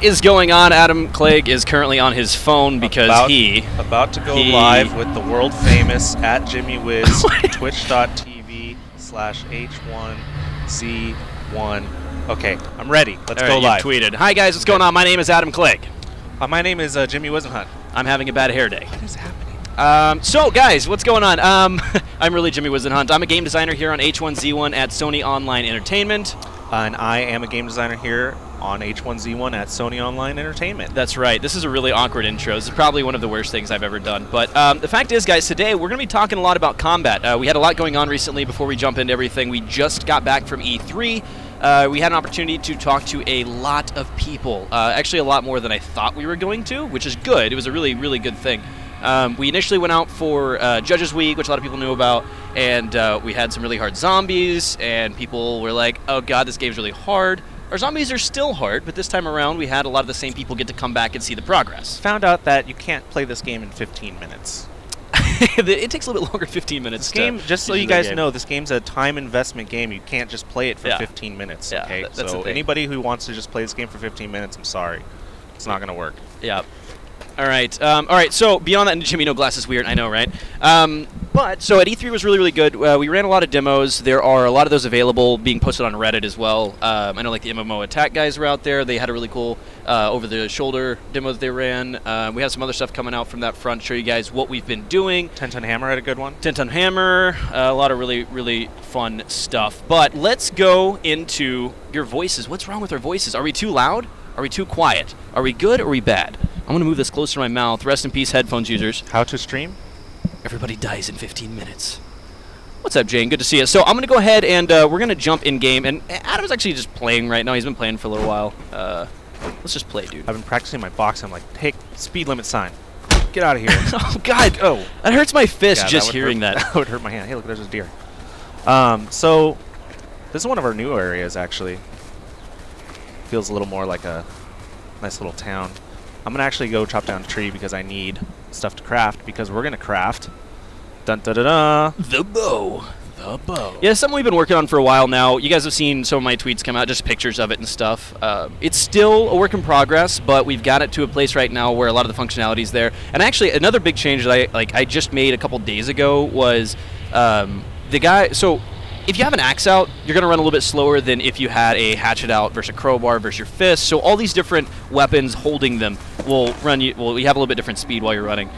is going on? Adam Clegg is currently on his phone because about to go live with the world famous @JimmyWiz twitch.tv/H1Z1. Okay, I'm ready. Let's go live. Tweeted. Hi guys, what's going on? My name is Adam Clegg. My name is Jimmy Wizenhunt. I'm having a bad hair day. What is happening? So guys, what's going on? I'm really Jimmy Wizenhunt. I'm a game designer here on H1Z1 at Sony Online Entertainment. And I am a game designer here on H1Z1 at Sony Online Entertainment. That's right. This is a really awkward intro. This is probably one of the worst things I've ever done. But the fact is, guys, today we're going to be talking a lot about combat. We had a lot going on recently before we jump into everything. We just got back from E3. We had an opportunity to talk to a lot of people. Actually, a lot more than I thought we were going to, which is good. It was a really, really good thing. We initially went out for Judges Week, which a lot of people knew about, and we had some really hard zombies, and people were like, oh god, this game's really hard. Our zombies are still hard, but this time around we had a lot of the same people get to come back and see the progress. Found out that you can't play this game in 15 minutes. It takes a little bit longer, 15 minutes. This game, just so you guys know, this game's a time investment game. You can't just play it for 15 minutes, okay? That's so anybody who wants to just play this game for 15 minutes, I'm sorry. It's not going to work. Yeah. All right, so beyond that, and Jimmy, no glasses weird, I know, right? But, so at E3 was really, really good. We ran a lot of demos. There are a lot of those available being posted on Reddit as well. I know like the MMO Attack guys were out there. They had a really cool over-the-shoulder demo that they ran. We have some other stuff coming out from that front, show you guys what we've been doing. 10 Ton Hammer had a good one. 10 Ton Hammer, a lot of really, really fun stuff. But let's go into your voices. What's wrong with our voices? Are we too loud? Are we too quiet? Are we good or are we bad? I'm going to move this closer to my mouth. Rest in peace, headphones users. How to stream? Everybody dies in 15 minutes. What's up, Jane? Good to see you. So I'm going to go ahead and we're going to jump in-game. And Adam's actually just playing right now. He's been playing for a little while. Let's just play, dude. I've been practicing my boxing. I'm like, hey, speed limit sign. Get out of here. Oh, God. Oh, that hurts my fist just hearing that. That would hurt my hand. Hey, look, there's a deer. So this is one of our new areas, actually. Feels a little more like a nice little town. I'm going to actually go chop down a tree because I need stuff to craft, because we're going to craft dun-da-da-da, the bow. The bow. Yeah, something we've been working on for a while now. You guys have seen some of my tweets come out, just pictures of it and stuff. It's still a work in progress, but we've got it to a place right now where a lot of the functionality is there. And actually, another big change that I just made a couple days ago was the guy... So if you have an axe out, you're going to run a little bit slower than if you had a hatchet out versus a crowbar versus your fist. So all these different weapons holding them will run you. Well, you have a little bit different speed while you're running.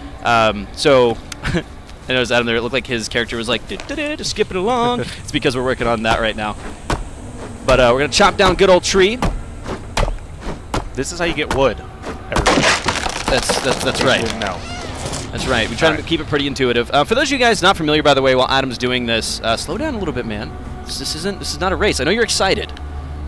So I noticed Adam there. It looked like his character was like just skipping along. It's because we're working on that right now. But we're going to chop down good old tree. This is how you get wood. Everybody. That's right. No. That's right. We try to keep it pretty intuitive. For those of you guys not familiar, by the way, while Adam's doing this, slow down a little bit, man. This is not a race. I know you're excited.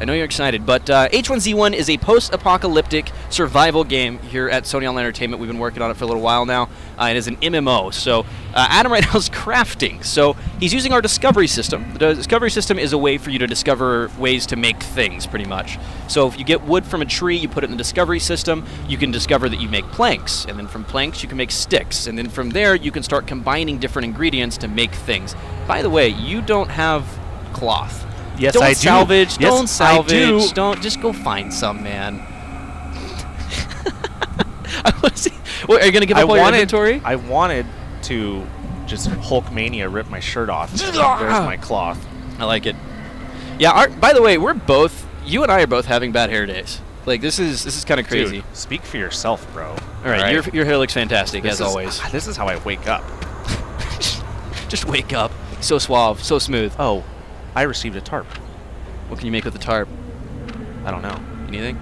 I know you're excited, but H1Z1 is a post-apocalyptic survival game here at Sony Online Entertainment. We've been working on it for a little while now. It is an MMO, so Adam right now is crafting. So he's using our discovery system. The discovery system is a way for you to discover ways to make things, pretty much. So if you get wood from a tree, you put it in the discovery system, you can discover that you make planks, and then from planks you can make sticks, and then from there you can start combining different ingredients to make things. By the way, you don't have cloth. Yes, don't I salvage, do. don't Yes, salvage, I do. don't, just go find some, man. What, are you going to give up all your inventory? I wanted to just Hulkmania rip my shirt off. There's my cloth. I like it. Yeah, by the way, you and I are both having bad hair days. Like, this is kind of crazy. Dude, speak for yourself, bro. All right, your hair looks fantastic, as always. This is how I wake up. Just wake up. So suave, so smooth. Oh. I received a tarp. What can you make with the tarp? I don't know. Anything?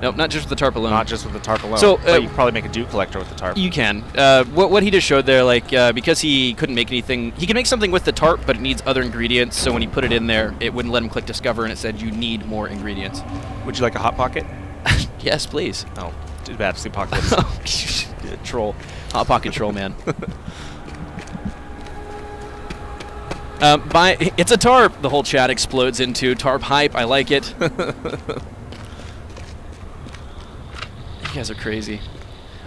Nope, not just with the tarp alone. Not just with the tarp alone. So but you can probably make a dew collector with the tarp. You can. What he just showed there, like because he couldn't make anything, he can make something with the tarp, but it needs other ingredients. So when he put it in there, it wouldn't let him click discover, and it said you need more ingredients. Would you like a hot pocket? Yes, please. Oh, too bad. It's the apocalypse. Troll, hot pocket troll, man. It's a tarp. The whole chat explodes into tarp hype. I like it. You guys are crazy.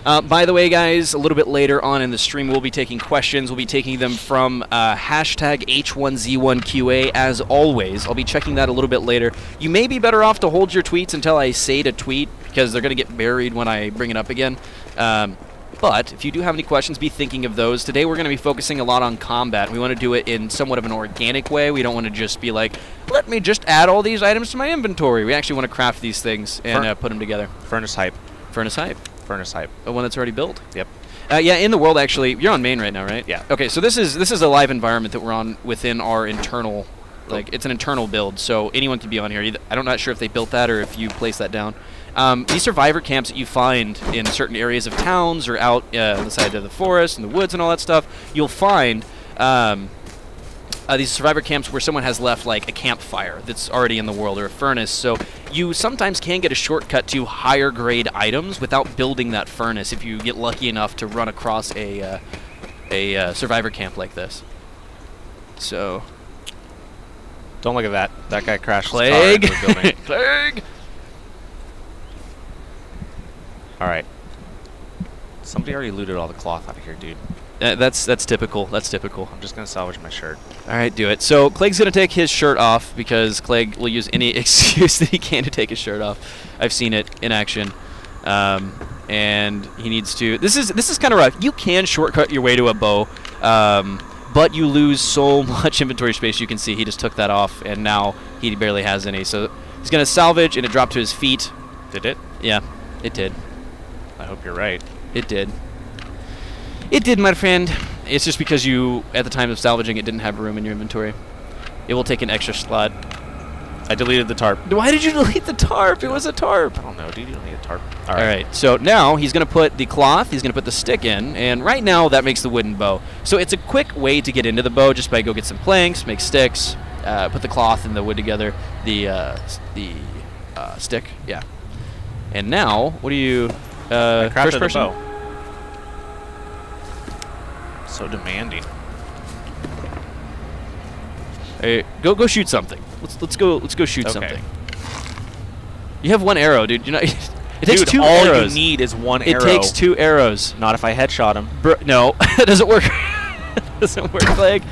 By the way, guys, a little bit later on in the stream, we'll be taking questions. We'll be taking them from hashtag H1Z1QA, as always. I'll be checking that a little bit later. You may be better off to hold your tweets until I say to tweet, because they're going to get buried when I bring it up again. But if you do have any questions, be thinking of those. Today we're going to be focusing a lot on combat. We want to do it in somewhat of an organic way. We don't want to just be like, let me just add all these items to my inventory. We actually want to craft these things and put them together. Furnace hype. Furnace hype. Furnace hype. The one that's already built? Yep. Yeah, in the world, actually. You're on main right now, right? Yeah. Okay, so this is a live environment that we're on within our internal, like, it's an internal build, so anyone can be on here. I'm not sure if they built that or if you placed that down. These survivor camps that you find in certain areas of towns or out on the side of the forest and the woods and all that stuff, you'll find these survivor camps where someone has left like a campfire that's already in the world or a furnace. So you sometimes can get a shortcut to higher grade items without building that furnace if you get lucky enough to run across a survivor camp like this. So don't look at that. That guy crashed. Plague. His car into a building. Plague. All right. Somebody already looted all the cloth out of here, dude. That's typical. That's typical. I'm just gonna salvage my shirt. All right, do it. So Clegg's gonna take his shirt off because Clegg will use any excuse that he can to take his shirt off. I've seen it in action, and he needs to. This is kind of rough. You can shortcut your way to a bow, but you lose so much inventory space. You can see he just took that off, and now he barely has any. So he's gonna salvage, and it dropped to his feet. Did it? Yeah, it did. I hope you're right. It did. It did, my friend. It's just because you, at the time of salvaging, it didn't have room in your inventory. It will take an extra slot. I deleted the tarp. Why did you delete the tarp? It was a tarp. I don't know, dude. You don't need a tarp. All right. So now he's going to put the cloth, he's going to put the stick in, and right now that makes the wooden bow. So it's a quick way to get into the bow just by go get some planks, make sticks, put the cloth and the wood together, the stick, yeah. And now, what do you... first person? Bow. So demanding. Hey, go shoot something. Let's go shoot something. You have one arrow, dude. You're not. It takes two all arrows. You need is one arrow. It takes 2 arrows. Not if I headshot him. No, it doesn't work. It doesn't work, Clegg.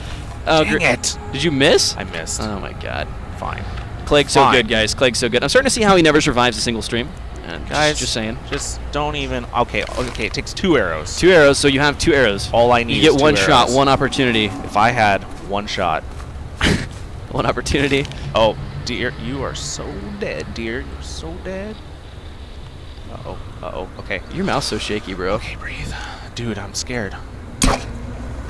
Dang it! Did you miss? I missed. Oh my God. Fine. Clegg's so good, guys. Clegg's so good. I'm starting to see how he never survives a single stream. Guys, just saying. Just don't even. Okay, it takes 2 arrows. 2 arrows, so you have 2 arrows. All I need you get is 1 2 shot, arrows. 1 opportunity. If I had 1 shot. 1 opportunity. Oh, dear, you are so dead, dear. You're so dead. Uh-oh, uh-oh, okay. Your mouth's so shaky, bro. Okay, breathe. Dude, I'm scared.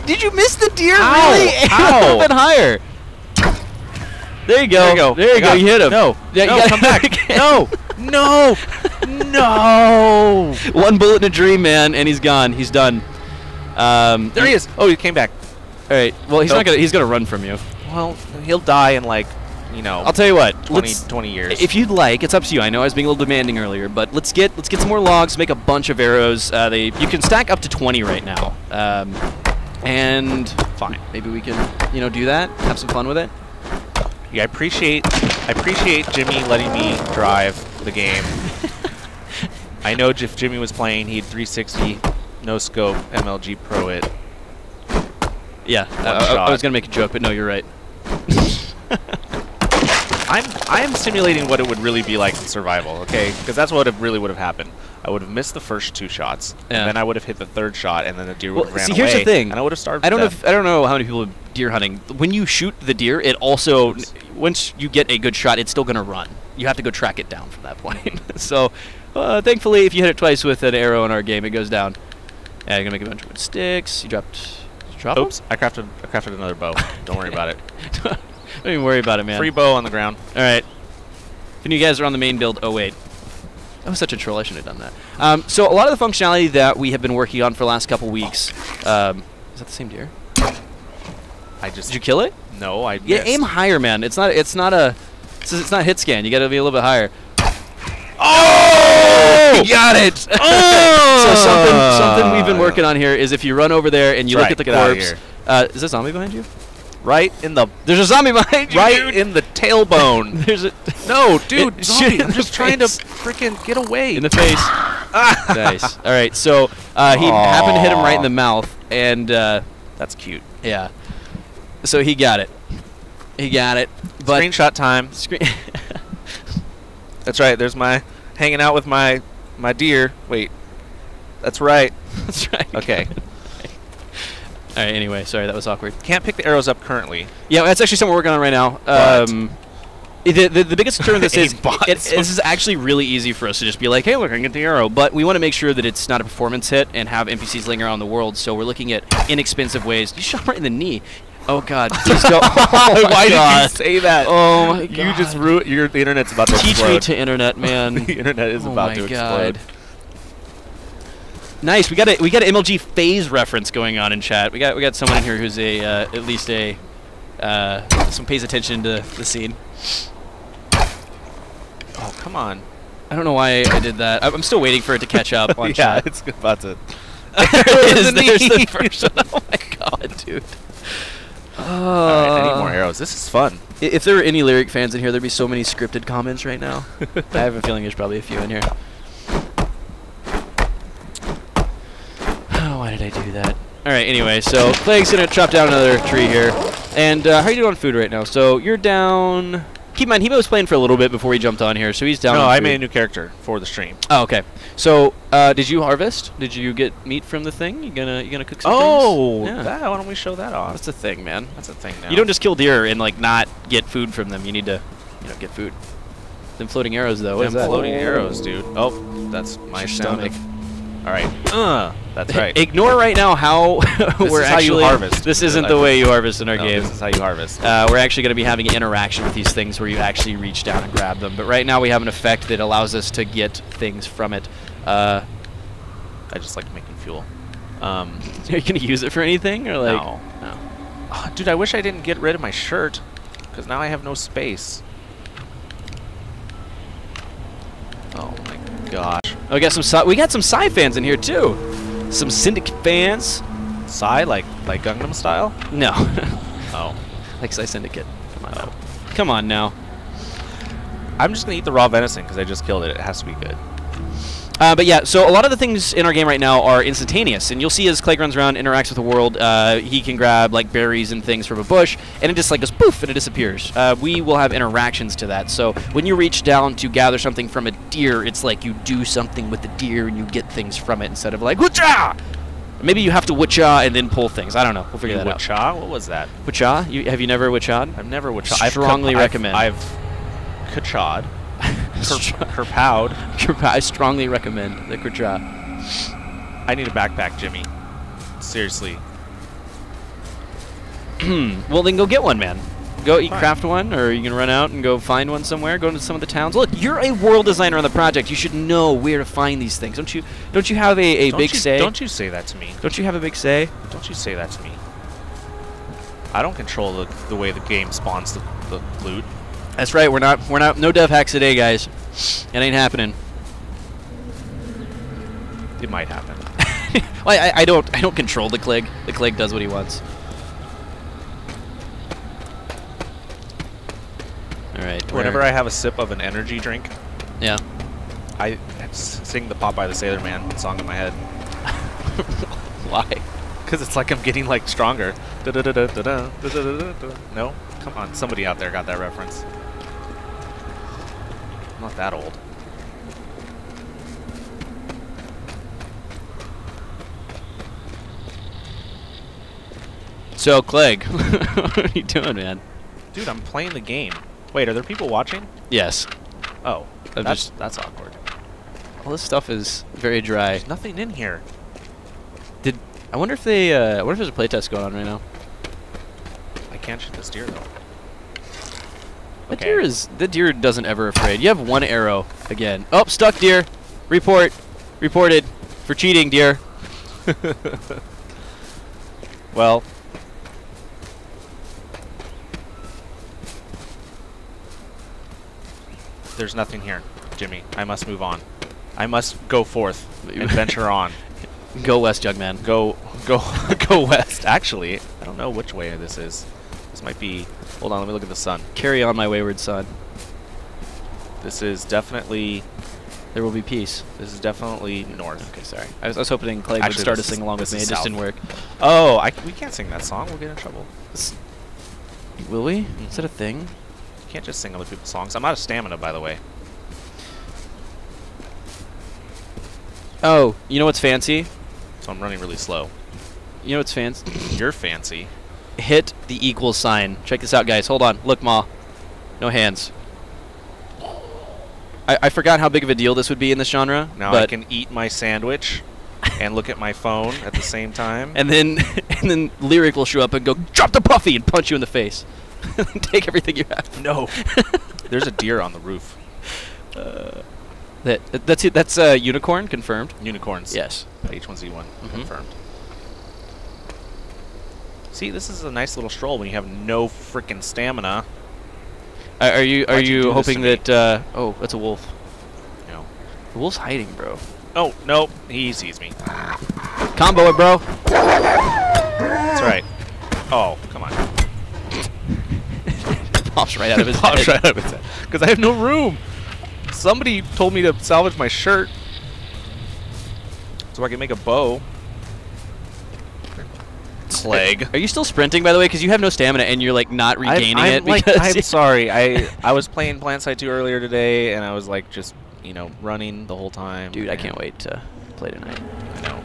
Did you miss the deer? Ow! Really? Ow! A little bit higher. There you go. There you go. There you go. You hit him. No. Yeah, no, come back. No. No. No. 1 bullet in a dream, man, and he's gone. He's done. There he is. Oh, he came back. All right. Well, he's not gonna. He's gonna run from you. Well, he'll die in like, you know. I'll tell you what. 20 years. If you'd like, it's up to you. I know I was being a little demanding earlier, but let's get some more logs. Make a bunch of arrows. You can stack up to 20 right now. And fine. Maybe we can, do that. Have some fun with it. Yeah, I appreciate Jimmy letting me drive the game. I know if Jimmy was playing, he'd 360, no scope, MLG Pro it. Yeah, I was gonna make a joke, but no, you're right. I am simulating what it would really be like in survival, okay? Because that's what really would have happened. I would have missed the first 2 shots, and then I would have hit the 3rd shot, and then the deer would have ran away. Here's the thing. And I would have starved. I don't know how many people are deer hunting. When you shoot the deer, it also, once you get a good shot, it's still gonna run. You have to go track it down from that point. So, thankfully, if you hit it twice with an arrow in our game, it goes down. Yeah, you're gonna make a bunch of wood sticks. You dropped. Oops! I crafted another bow. Don't worry about it. Don't even worry about it, man. Free bow on the ground. All right. If any of you guys are on the main build, oh wait. That was such a troll. I shouldn't have done that. So a lot of the functionality that we have been working on for the last couple weeks. Is that the same deer? Did you kill it? No, I Yeah, missed. aim higher, man. It's not hit scan. You got to be a little bit higher. Oh! You got it. Oh! So something we've been working on here is if you run over there and you look at the Get out of corpse. here. Is there a zombie behind you? Right in the. There's a zombie behind you. Right in the tailbone. There's a. No, dude. Shoot I'm just trying to freaking get away. In the face. Nice. All right. So he happened to hit him right in the mouth, and that's cute. Yeah. So he got it. He got it. But Screenshot time. That's right. There's my hanging out with my deer. Wait, that's right. That's right. Okay. All right. Anyway, sorry, that was awkward. Can't pick the arrows up currently. Yeah, that's actually something we're working on right now. The biggest concern of this is this is actually really easy for us to just be like, hey, look, I can get the arrow. But we want to make sure that it's not a performance hit and have NPCs laying around the world. So we're looking at inexpensive ways. You shot him right in the knee. Oh, God. Please don't. Oh, Why did you say that? Oh, my God. You just ruined. The internet's about to explode. Teach me to internet, man. The internet is about to explode. Nice. We got an MLG phase reference going on in chat. We got someone in here who's at least some pays attention to the scene. Oh, come on. I don't know why I did that. I'm still waiting for it to catch up on chat. Yeah, it's about to. There it is. There's the first one. Oh, my God, dude. Alright, I need more arrows. This is fun. If there were any Lyric fans in here, there'd be so many scripted comments right now. I have a feeling there's probably a few in here. Oh, why did I do that? Alright, anyway, so Clegg's going to chop down another tree here. And how are you doing on food right now? So you're down... Keep in mind, he was playing for a little bit before he jumped on here, so he's down. No, on I food. made a new character for the stream. Oh, okay. So, did you harvest? Did you get meat from the thing? You gonna cook some things? Yeah. Why don't we show that off? That's a thing, man. That's a thing now. You don't just kill deer and like not get food from them. You need to, get food. Them floating arrows, though. What is that? Floating arrows, dude. Oh, that's my stomach. All right. That's right. Ignore right now how we're how you actually harvest. This isn't the way you harvest in our game. This is how you harvest. We're actually going to be having an interaction with these things where you actually reach down and grab them. But right now we have an effect that allows us to get things from it. I just like making fuel. Are you going to use it for anything? Or like? No. Oh, dude, I wish I didn't get rid of my shirt, because now I have no space. Oh my gosh. Oh, we got some Psy fans in here too. Some Syndic fans. Psy, like Gangnam Style? No. Oh. Like Psy Syndicate. Come on now. Come on now. I'm just going to eat the raw venison because I just killed it. It has to be good. But yeah, so a lot of the things in our game right now are instantaneous, and you'll see as Clegg runs around, interacts with the world, he can grab like berries and things from a bush, and it just like goes poof, and it disappears. We will have interactions to that, so when you reach down to gather something from a deer, it's like you do something with the deer and you get things from it instead of like wutcha! Maybe you have to wutcha and then pull things. I don't know. We'll figure that out. Wutcha? What was that? Wutcha? Have you never wutcha'd? I've never wutcha'd. I strongly recommend. I've kacha'd. Kerpowed. I strongly recommend the kercha. I need a backpack, Jimmy. Seriously. Well, then go get one, man. You craft one, or you can run out and go find one somewhere. Go into some of the towns. Look, you're a world designer on the project. You should know where to find these things. Don't you have a big say? Don't you say that to me. Don't you have a big say? Don't you say that to me. I don't control the way the game spawns the loot. That's right. We're not no dev hacks today, guys. It ain't happening. It might happen. Well, I don't control the Clegg. The Clegg does what he wants. All right. Whenever I have a sip of an energy drink, yeah, I sing the Popeye the Sailor Man song in my head. Why? Because it's like I'm getting like stronger. No? Come on, somebody out there got that reference. I'm not that old. So, Clegg, what are you doing, man? Dude, I'm playing the game. Wait, are there people watching? Yes. Oh, that's awkward. All this stuff is very dry. There's nothing in here. I wonder if they? I wonder if there's a playtest going on right now. I can't shoot this deer though. The deer doesn't ever afraid. You have one arrow again. Oh, stuck deer. Reported for cheating, deer. Well. There's nothing here, Jimmy. I must move on. I must go forth and venture on. Go west, young man. Go west. Actually, I don't know which way this is. This might be... Hold on, let me look at the sun. Carry on, my wayward son. This is definitely... There will be peace. This is definitely north. Okay, sorry. I was hoping Clegg would start to sing along with me. It just didn't work. Oh, we can't sing that song. We'll get in trouble. Will we? Is that a thing? You can't just sing other people's songs. I'm out of stamina, by the way. Oh, you know what's fancy? So I'm running really slow. You know what's fancy? You're fancy. Hit the equal sign. Check this out, guys. Hold on. Look, Ma. No hands. I forgot how big of a deal this would be in this genre. Now I can eat my sandwich and look at my phone at the same time. And then Lyric will show up and go, drop the puffy, and punch you in the face. Take everything you have. No. There's a deer on the roof. That's it. That's unicorn confirmed. Unicorns. Yes. H1Z1 confirmed. See, this is a nice little stroll when you have no freaking stamina. Are you hoping that? Oh, that's a wolf. No. The wolf's hiding, bro. Oh no, he sees me. Combo it, bro. That's right. Oh, come on. Pops right out of his head. Pops right out of his head. Because I have no room. Somebody told me to salvage my shirt so I can make a bow. Clegg. Are you still sprinting, by the way? Because you have no stamina and you're like not regaining it. I'm sorry. I was playing Plant Side 2 earlier today, and I was like just running the whole time. Dude, I can't wait to play tonight. I know.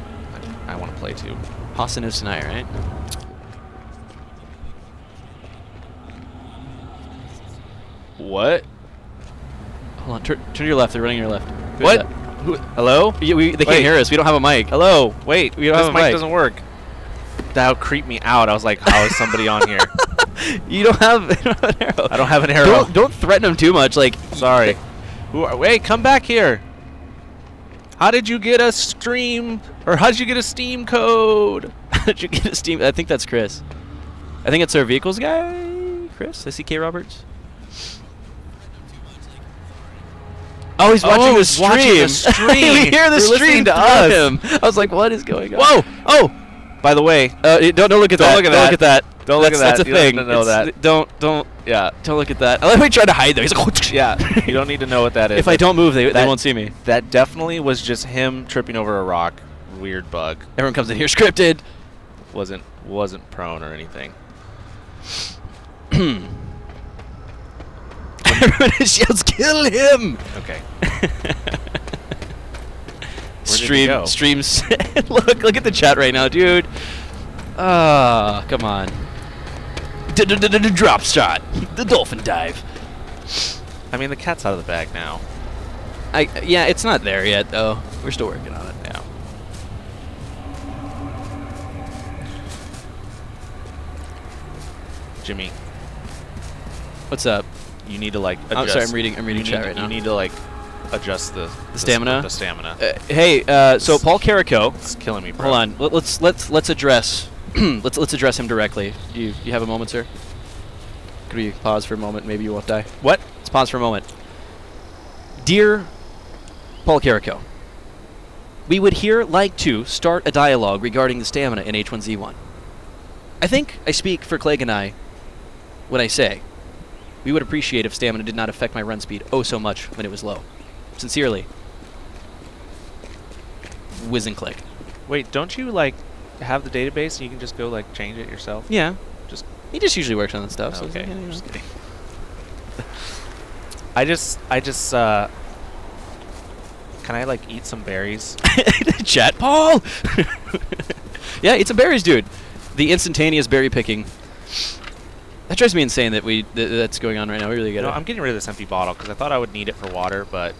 I want to play too. Austin is tonight, right? What? Hold on. Turn to your left. They're running your left. Who's What? that? Who? Hello? They can't hear us. We don't have a mic. Hello? Wait. We don't this have a mic mic. doesn't work. That creeped me out. I was like, how is somebody on here? You don't have an arrow. I don't have an arrow. Don't threaten them too much. Like, sorry. Wait, come back here. How did you get a stream, or how did you get a Steam code? How did you get a Steam? I think that's Chris. I think it's our vehicles guy, Chris. SCK Roberts. Oh, he's watching the stream. Watching the stream. We hear the stream to us. Him. I was like, what is going on? Whoa! Oh, by the way, don't look at that. Don't look at that. Don't look at that. Don't look at that. That's a You thing. don't know that. Don't. Yeah. Don't look at that. I like how he tried to hide there. He's like, Yeah. You don't need to know what that is. If I don't move, they won't see me. That definitely was just him tripping over a rock. Weird bug. Everyone comes in here scripted. Wasn't prone or anything. Everyone just yells, kill him! Okay. Streams. Look at the chat right now, dude. Ah, come on. Drop shot. The dolphin dive. I mean, the cat's out of the bag now. Yeah, it's not there yet, though. We're still working on it. Yeah. Jimmy, what's up? You need to like adjust. I'm sorry, I'm reading chat right now. You need to like adjust the stamina. The stamina. Hey, so Paul Carrico. It's killing me, bro. Hold on. Let's address let's address him directly. You have a moment, sir? Could we pause for a moment? Maybe you won't die. What? Let's pause for a moment. Dear Paul Carrico, we would here like to start a dialogue regarding the stamina in H1Z1. I think I speak for Clegg and I when I say we would appreciate if stamina did not affect my run speed oh so much when it was low. Sincerely, Wiz and Clegg. Wait, don't you like have the database and you can just go like change it yourself? Yeah. He just usually works on that stuff. So okay. I'm just kidding. I just can I like eat some berries? Chat, Paul. Yeah, eat some berries, dude. The instantaneous berry picking. That drives me insane that that's going on right now. We really get it. I'm getting rid of this empty bottle because I thought I would need it for water, but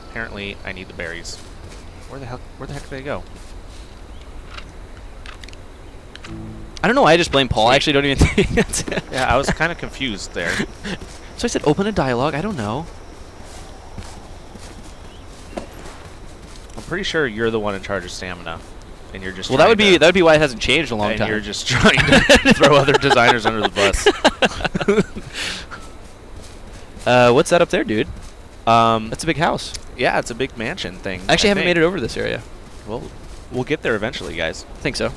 apparently I need the berries. Where the heck did they go? I don't know why I just blame Paul. I actually don't even think that's it. Yeah, I was kind of confused there. So I said open a dialogue. I don't know. I'm pretty sure you're the one in charge of stamina, and you're just that would be why it hasn't changed in a long time. And you're just trying to throw other designers under the bus. What's that up there, dude? That's a big house. Yeah, it's a big mansion thing. I haven't made it over to this area. Well, we'll get there eventually, guys. I think so.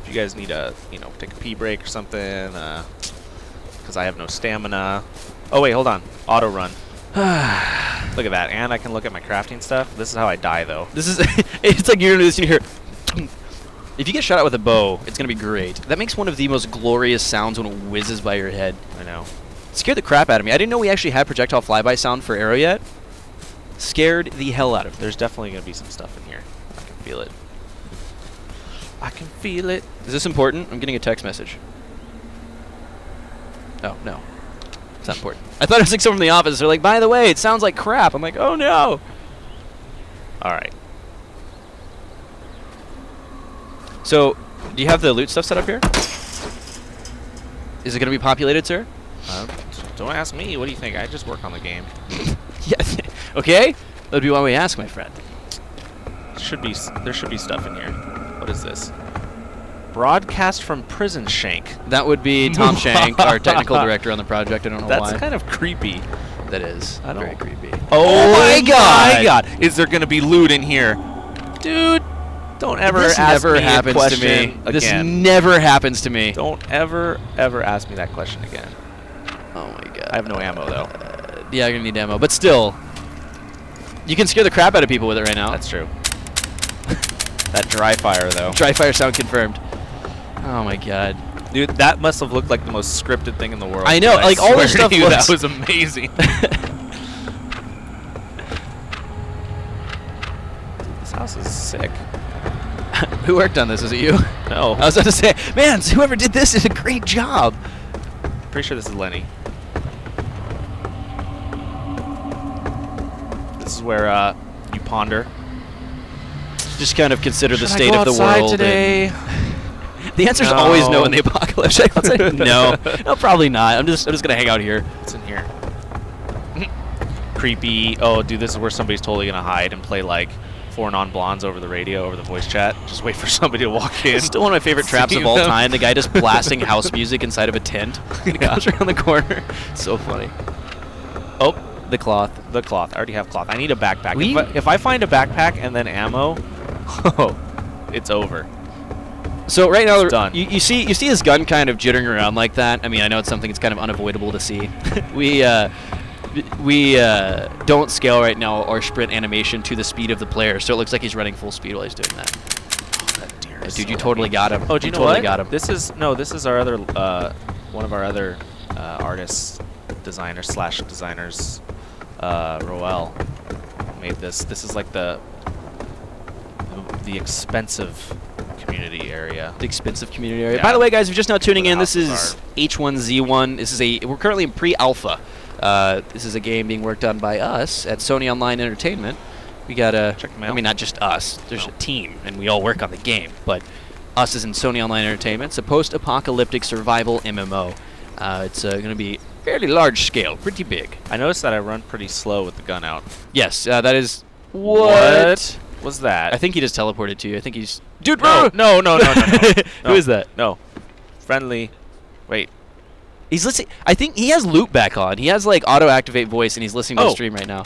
If you guys need to, take a pee break or something, because I have no stamina. Oh wait, hold on. Auto run. Look at that, and I can look at my crafting stuff. This is how I die, though. This is it's like you're gonna do this and you hear. If you get shot at with a bow, it's gonna be great. That makes one of the most glorious sounds when it whizzes by your head. I know. It scared the crap out of me. I didn't know we actually had projectile flyby sound for arrow yet. Scared the hell out of me. There's definitely going to be some stuff in here. I can feel it. I can feel it. Is this important? I'm getting a text message. Oh, no. It's not important. I thought it was like someone from the office. They're like, by the way, it sounds like crap. I'm like, oh, no. All right. So, do you have the loot stuff set up here? Is it going to be populated, sir? Don't ask me. What do you think? I just work on the game. Yeah. Okay. That would be why we ask, my friend. There should be stuff in here. What is this? Broadcast from Prison Shank. That would be Tom Shank, our technical director on the project. I don't know why. That's kind of creepy. That is very creepy. Oh my God! Is there gonna be loot in here, dude? Don't ever ask me a question again. This never happens to me. Don't ever ask me that question again. Oh my God! I have no ammo though. Yeah, I'm gonna need ammo, but still, you can scare the crap out of people with it right now. That's true. That dry fire though. Dry fire sound confirmed. Oh my God. Dude, that must have looked like the most scripted thing in the world. I know, like all this stuff that was amazing. This house is sick. Who worked on this? Is it you? No. I was about to say, man, whoever did this did a great job. Pretty sure this is Lenny. This is where you ponder. Just kind of consider the state of the world today? The answer is always no in the apocalypse. I'll say no. No, probably not. I'm just gonna hang out here. What's in here? Creepy. Oh, dude, this is where somebody's totally gonna hide and play like 4 non-blondes over the radio, over the voice chat. Just wait for somebody to walk in. It's still one of my favorite traps of all time. The guy just blasting house music inside of a tent. It comes around the corner. So funny. Oh, the cloth. The cloth. I already have cloth. I need a backpack. If I find a backpack and then ammo, oh, it's over. So right now, done. You see his gun kind of jittering around like that. I mean, I know it's something that's kind of unavoidable to see. we don't scale right now our sprint animation to the speed of the player, so it looks like he's running full speed while he's doing that. Oh, that deer is dude, so you totally got him. Oh, do you know totally what? Got him. This is our other one of our other artists, designers, Roel made this. This is like the expensive community area. The expensive community area. Yeah. By the way, guys, if you're just now tuning in, this is H1Z1. This is we're currently in pre-alpha. This is a game being worked on by us at Sony Online Entertainment. We got check them out. I mean, not just us. There's a team, and we all work on the game. But us is in Sony Online Entertainment. It's a post-apocalyptic survival MMO. It's going to be fairly large scale, pretty big. I noticed that I run pretty slow with the gun out. Yes, that is. What was that? I think he just teleported to you. I think he's. Dude, no. Who is that? No. Friendly. Wait. He's listening. I think he has loop back on. He has like auto-activate voice, and he's listening to the stream right now.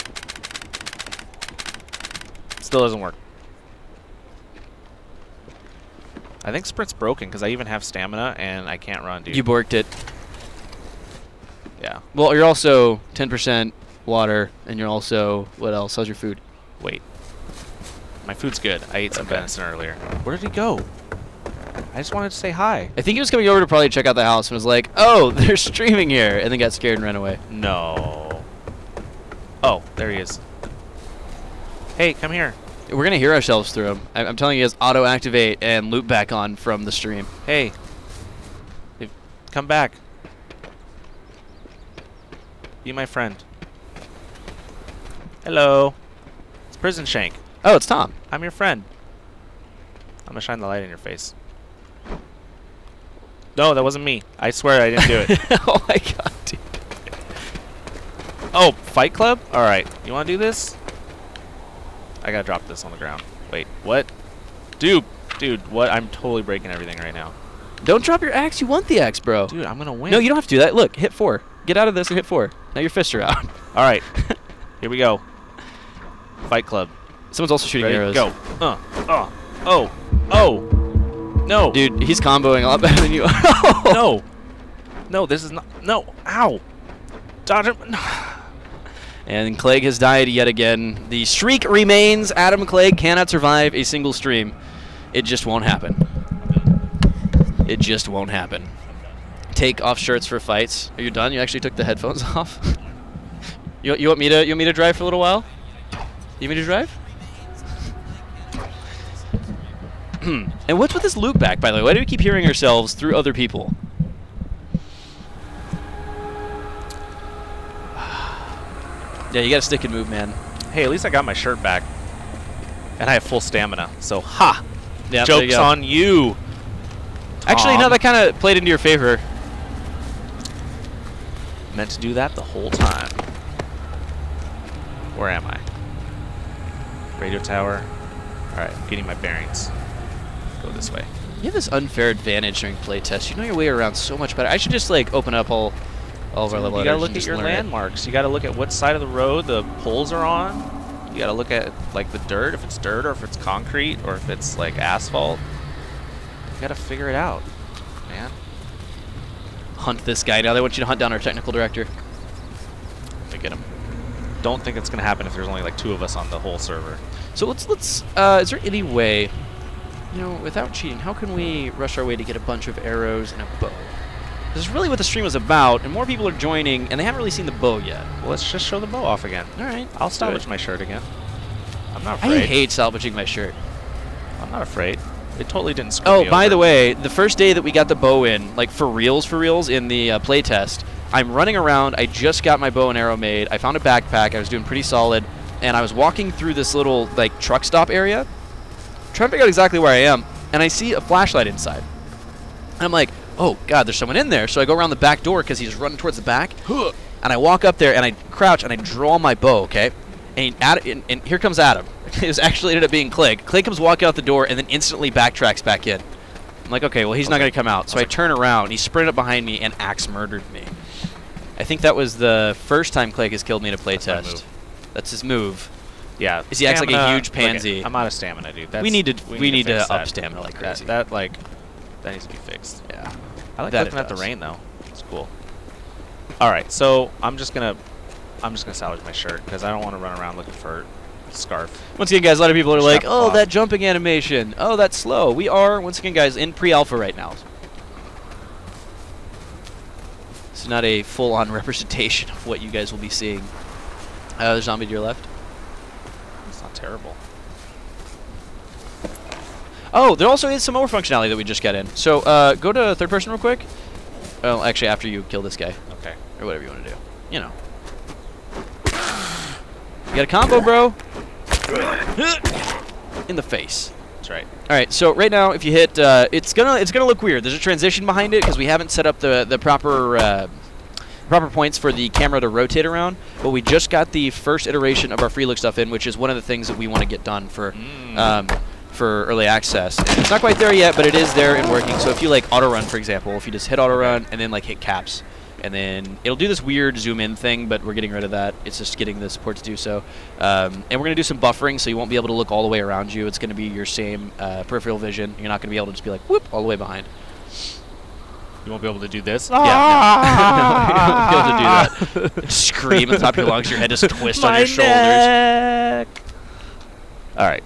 Still doesn't work. I think sprint's broken because I even have stamina and I can't run, dude. You borked it. Yeah. Well, you're also 10% water, and you're also what else? How's your food? Wait. My food's good. I ate some venison earlier. Where did he go? I just wanted to say hi. I think he was coming over to probably check out the house and was like, "Oh, they're streaming here," and then got scared and ran away. No. Oh, there he is. Hey, come here. We're gonna hear ourselves through him. I'm telling you, he has auto-activate and loop back on from the stream. Hey. Come back. Be my friend. Hello. It's Prison Shank. Oh, it's Tom. I'm your friend. I'm gonna shine the light in your face. No, that wasn't me. I swear I didn't do it. Oh my god, dude. Oh, Fight Club? Alright. You wanna do this? I gotta drop this on the ground. Wait, what? Dude, what? I'm totally breaking everything right now. Don't drop your axe. You want the axe, bro. Dude, I'm gonna win. No, you don't have to do that. Look, hit 4. Get out of this and hit 4. Now your fists are out. Alright. Here we go. Fight Club. Someone's also shooting arrows. Go. Oh. No. Dude, he's comboing a lot better than you are. No. No, this is not. No. Ow. Dodge him. And Clegg has died yet again. The streak remains. Adam Clegg cannot survive a single stream. It just won't happen. It just won't happen. Take off shirts for fights. Are you done? You actually took the headphones off? You want me to drive for a little while? You mean to drive? And what's with this loop back, by the way? Why do we keep hearing ourselves through other people? Yeah, you gotta stick and move, man. Hey, at least I got my shirt back. And I have full stamina. So, ha! Yeah, Joke's on you, Tom. Actually, no, that kind of played into your favor. Meant to do that the whole time. Where am I? Radio tower. Alright, I'm getting my bearings. Go this way. You have this unfair advantage during playtest. You know your way around so much better. I should just, like, open up all of our level. You gotta look at your landmarks. You gotta look at what side of the road the poles are on. You gotta look at, like, the dirt, if it's dirt or if it's concrete or if it's, like, asphalt. You gotta figure it out, man. Hunt this guy. Now they want you to hunt down our technical director. To get him. Don't think it's gonna happen if there's only, like, 2 of us on the whole server. So let's is there any way, you know, without cheating, how can we rush our way to get a bunch of arrows and a bow? This is really what the stream was about, and more people are joining, and they haven't really seen the bow yet. Well, let's just show the bow off again. All right. I'll salvage my shirt again. I'm not afraid. I hate salvaging my shirt. I'm not afraid. It totally didn't screw me over. Oh, by the way, the first day that we got the bow in, like for reals in the playtest, I'm running around. I just got my bow and arrow made. I found a backpack. I was doing pretty solid, and I was walking through this little like truck stop area, trying to figure out exactly where I am, and I see a flashlight inside. And I'm like, oh god, there's someone in there. So I go around the back door because he's running towards the back, and I walk up there and I crouch and I draw my bow, okay? And here comes Adam. It actually ended up being Clegg. Clegg comes walking out the door and then instantly backtracks back in. I'm like, okay, well, he's not going to come out. So I turn around. He sprinted up behind me and axe murdered me. I think that was the first time Clegg has killed me in a playtest. That's his move. Yeah. Is he acts like a huge pansy. I'm out of stamina, dude. We need to up stamina like crazy. That needs to be fixed. Yeah. I like looking at the rain though. It's cool. All right, so I'm just gonna salvage my shirt because I don't want to run around looking for a scarf. Once again, guys, a lot of people are like, "Oh, that jumping animation. Oh, that's slow." We are once again, guys, in pre-alpha right now. It's not a full-on representation of what you guys will be seeing. The zombie to your left. It's not terrible. Oh, there also is some more functionality that we just got in. So go to third person real quick. Well, actually, after you kill this guy. Okay. Or whatever you want to do. You know. You got a combo, bro. In the face. That's right. All right. So right now, if you hit, it's gonna look weird. There's a transition behind it because we haven't set up the proper points for the camera to rotate around. But we just got the first iteration of our free look stuff in, which is one of the things that we want to get done for early access. And it's not quite there yet, but it is there and working. So if you like auto run, for example, if you just hit auto run and then like hit caps, and then it'll do this weird zoom in thing, but we're getting rid of that. It's just getting the support to do so. And we're going to do some buffering, so you won't be able to look all the way around you. It's going to be your same peripheral vision. You're not going to be able to just be like, whoop, all the way behind. You won't be able to do this? Yeah, no. You won't be able to do that. Scream at the top of your lungs, your head just twist on your shoulders. All right.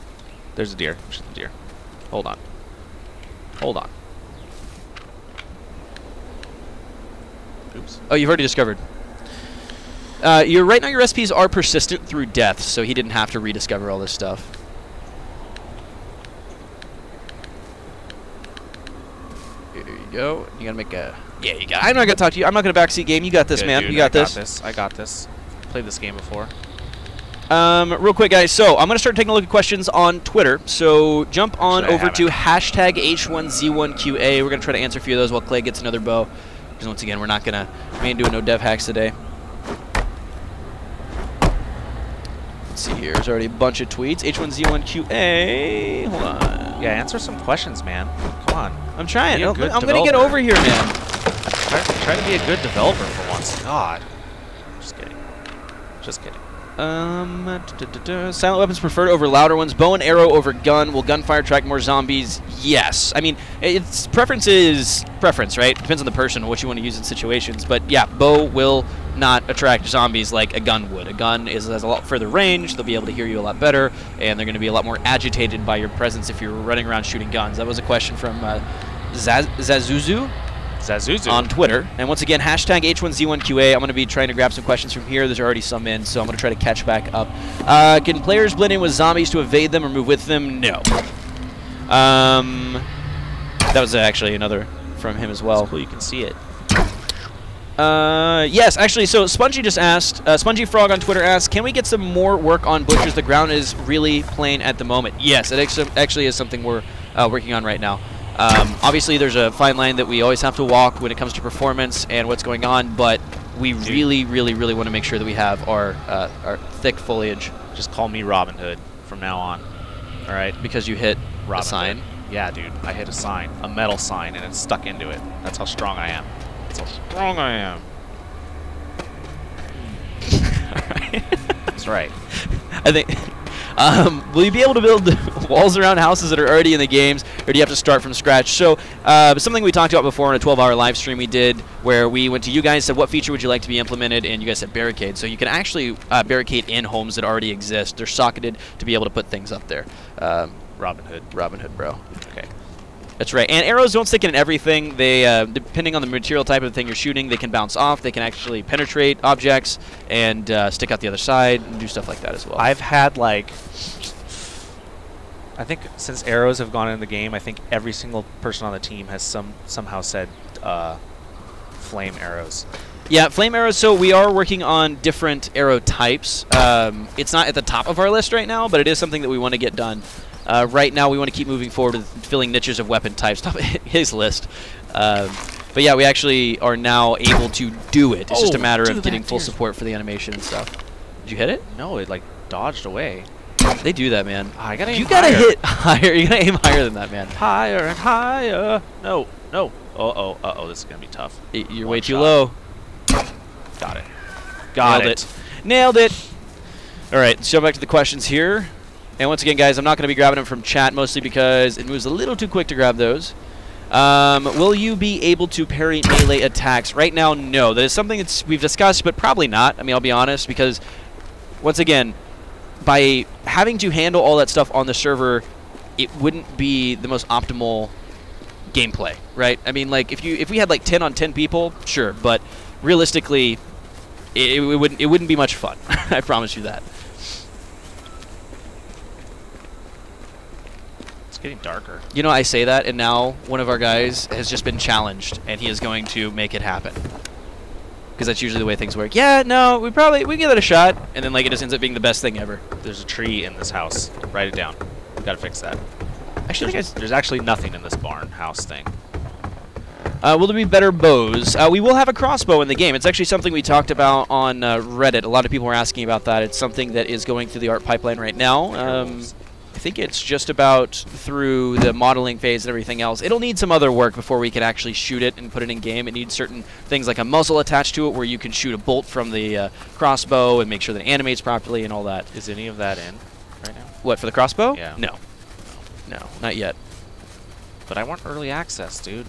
There's a deer. Shoot the deer. Hold on. Hold on. Oops. Oh, you've already discovered. Right now your recipes are persistent through death, so he didn't have to rediscover all this stuff. Here you go. You gotta make a... Yeah, you got it. I'm not gonna talk to you. I'm not gonna backseat game. You got this, man. Dude, you got this. I got this. Played this game before. Real quick, guys. So I'm going to start taking a look at questions on Twitter. So jump on over to hashtag H1Z1QA. We're going to try to answer a few of those while Clay gets another bow. Because once again, we ain't doing no dev hacks today. Let's see here. There's already a bunch of tweets. H1Z1QA. Hold on. Yeah, answer some questions, man. Come on. I'm trying. I'm going to get over here, man. Try to be a good developer for once. God. Just kidding. Just kidding. Silent weapons preferred over louder ones. Bow and arrow over gun. Will gunfire attract more zombies? Yes. I mean, it's preference, right? Depends on the person and what you want to use in situations. But yeah, bow will not attract zombies like a gun would. A gun has a lot further range. They'll be able to hear you a lot better, and they're going to be a lot more agitated by your presence if you're running around shooting guns. That was a question from Zazuzu. Zazuzu. on Twitter. And once again, hashtag H1Z1QA. I'm going to be trying to grab some questions from here. There's already some in, so I'm going to try to catch back up. Can players blend in with zombies to evade them or move with them? No. That was actually another from him as well. That's cool, you can see it. Yes, actually, so Spongy just asked, Spongy Frog on Twitter asked, can we get some more work on butchers? The ground is really plain at the moment. Yes, it actually is something we're working on right now. Obviously, there's a fine line that we always have to walk when it comes to performance and what's going on, but we really want to make sure that we have our thick foliage. Just call me Robin Hood from now on. All right? Because you hit Robin a sign. Hood. Yeah, dude. I hit a sign, a metal sign, and it's stuck into it. That's how strong I am. That's how strong I am. That's right. I think. Will you be able to build walls around houses that are already in the games, or do you have to start from scratch? So, something we talked about before in a 12-hour live stream we did, where we went to you guys, said, what feature would you like to be implemented? And you guys said barricade. So you can actually barricade in homes that already exist. They're socketed to be able to put things up there. Robin Hood. Robin Hood, bro. Okay. That's right. And arrows don't stick in everything. They, depending on the material type of the thing you're shooting, they can bounce off. They can actually penetrate objects and stick out the other side and do stuff like that as well. I've had, like, I think since arrows have gone in the game, I think every single person on the team has somehow said flame arrows. Yeah, flame arrows. So we are working on different arrow types. It's not at the top of our list right now, but it is something that we want to get done. Right now, we want to keep moving forward with filling niches of weapon types. Top of his list. But yeah, we actually are now able to do it. It's just a matter of getting full support for the animation and stuff. Did you hit it? No, it like dodged away. They do that, man. I gotta aim you gotta hit higher. You gotta aim higher than that, man. Higher and higher. No, no. Uh-oh, this is gonna be tough. You're way too low. Got it. Got it. Nailed it. All right, let's jump back to the questions here. And once again, guys, I'm not going to be grabbing them from chat, mostly because it moves a little too quick to grab those. Will you be able to parry melee attacks? Right now, no. That is something that we've discussed, but probably not. I mean, I'll be honest, because, once again, by having to handle all that stuff on the server, it wouldn't be the most optimal gameplay, right? I mean, like, if we had, like, 10 on 10 people, sure, but realistically, it wouldn't be much fun. I promise you that. Getting darker. You know, I say that, and now one of our guys has just been challenged, and he is going to make it happen. Because that's usually the way things work. Yeah, no, we give it a shot, and then like it just ends up being the best thing ever. There's a tree in this house. Write it down. Gotta fix that. Actually, there's actually nothing in this barn house thing. Will there be better bows? We will have a crossbow in the game. It's actually something we talked about on Reddit. A lot of people were asking about that. It's something that is going through the art pipeline right now. I think it's just about through the modeling phase and everything else. It'll need some other work before we can actually shoot it and put it in game. It needs certain things like a muzzle attached to it where you can shoot a bolt from the crossbow and make sure that it animates properly and all that. Is any of that in right now? What, for the crossbow? Yeah. No. No, not yet. But I want early access, dude.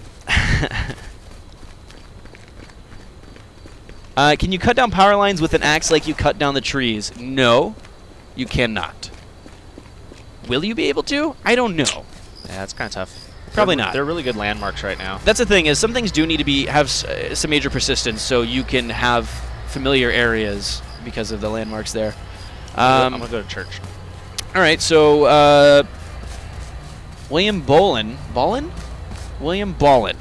Can you cut down power lines with an axe like you cut down the trees? No, you cannot. Will you be able to? I don't know. Yeah, that's kind of tough. Probably not. They're really good landmarks right now. That's the thing, is some things do need to have some major persistence, so you can have familiar areas because of the landmarks there. I'm going to go to church. All right, so William Bolin. William Ballin.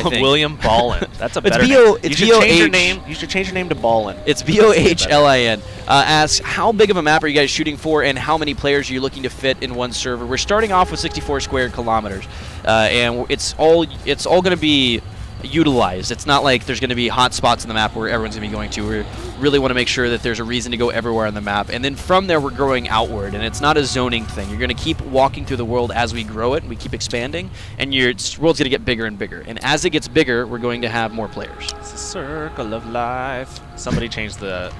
William Ballin. That's a better name. You should change your name. You should change your name to Ballin. It's Bolin. Asks, how big of a map are you guys shooting for, and how many players are you looking to fit in one server? We're starting off with 64 square kilometers, and it's all going to be utilized. It's not like there's going to be hot spots in the map where everyone's going to be going to. We really want to make sure that there's a reason to go everywhere on the map, and then from there we're growing outward, and it's not a zoning thing. You're going to keep walking through the world as we grow it, and we keep expanding, and your world's going to get bigger and bigger, and as it gets bigger, we're going to have more players. It's a circle of life. Somebody changed the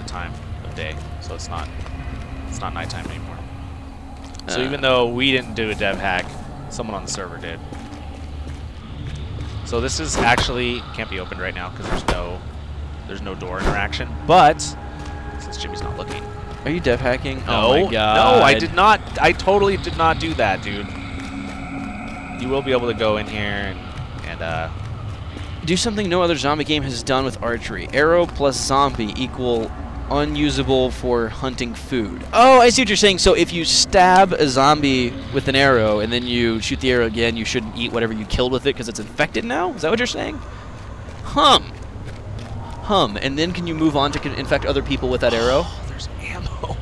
time of day, so it's not nighttime anymore. So even though we didn't do a dev hack, someone on the server did. So this is actually can't be opened right now because there's no door interaction. But since Jimmy's not looking, are you dev hacking? No, oh my god! No, I did not. I totally did not do that, dude. You will be able to go in here and And do something no other zombie game has done with archery. Arrow plus zombie equal unusable for hunting food. Oh, I see what you're saying. So if you stab a zombie with an arrow and then you shoot the arrow again, you shouldn't eat whatever you killed with it because it's infected now? Is that what you're saying? Hum. And then can you move on to infect other people with that arrow? Oh, there's ammo.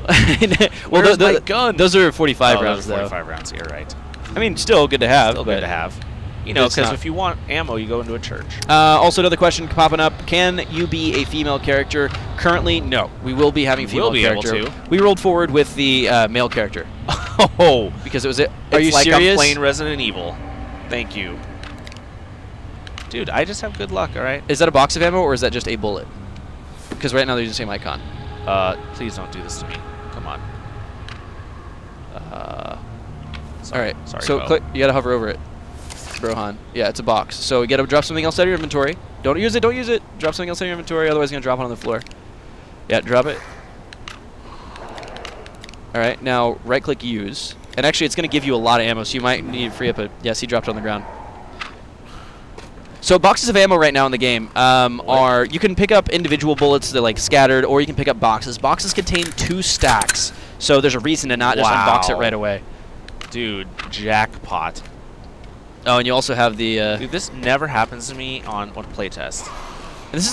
Well, Where's my gun? Those are 45 rounds, those are 45 though. rounds. You're right. I mean, still good to have. Still good to have. You know, because if you want ammo, you go into a church. Also, another question popping up: can you be a female character? Currently, no. We will be having female character. Able to. We rolled forward with the male character. Oh, because it was it. Are you like serious? I'm playing Resident Evil. Thank you, dude. I just have good luck. All right. Is that a box of ammo or is that just a bullet? Because right now they're using the same icon. Please don't do this to me. Come on. All right. Sorry. So click. You gotta hover over it. Brohan. Yeah, it's a box. So you gotta drop something else out of your inventory. Don't use it, don't use it. Drop something else out of your inventory, otherwise it's gonna drop it on the floor. Yeah, drop it. Alright, now right click use. And actually it's gonna give you a lot of ammo, so you might need to free up a yes, he dropped it on the ground. So boxes of ammo right now in the game are you can pick up individual bullets that are like scattered, or you can pick up boxes. Boxes contain 2 stacks. So there's a reason to not just unbox it right away. Dude, jackpot. Oh, and you also have the. Dude, this never happens to me on playtest. And this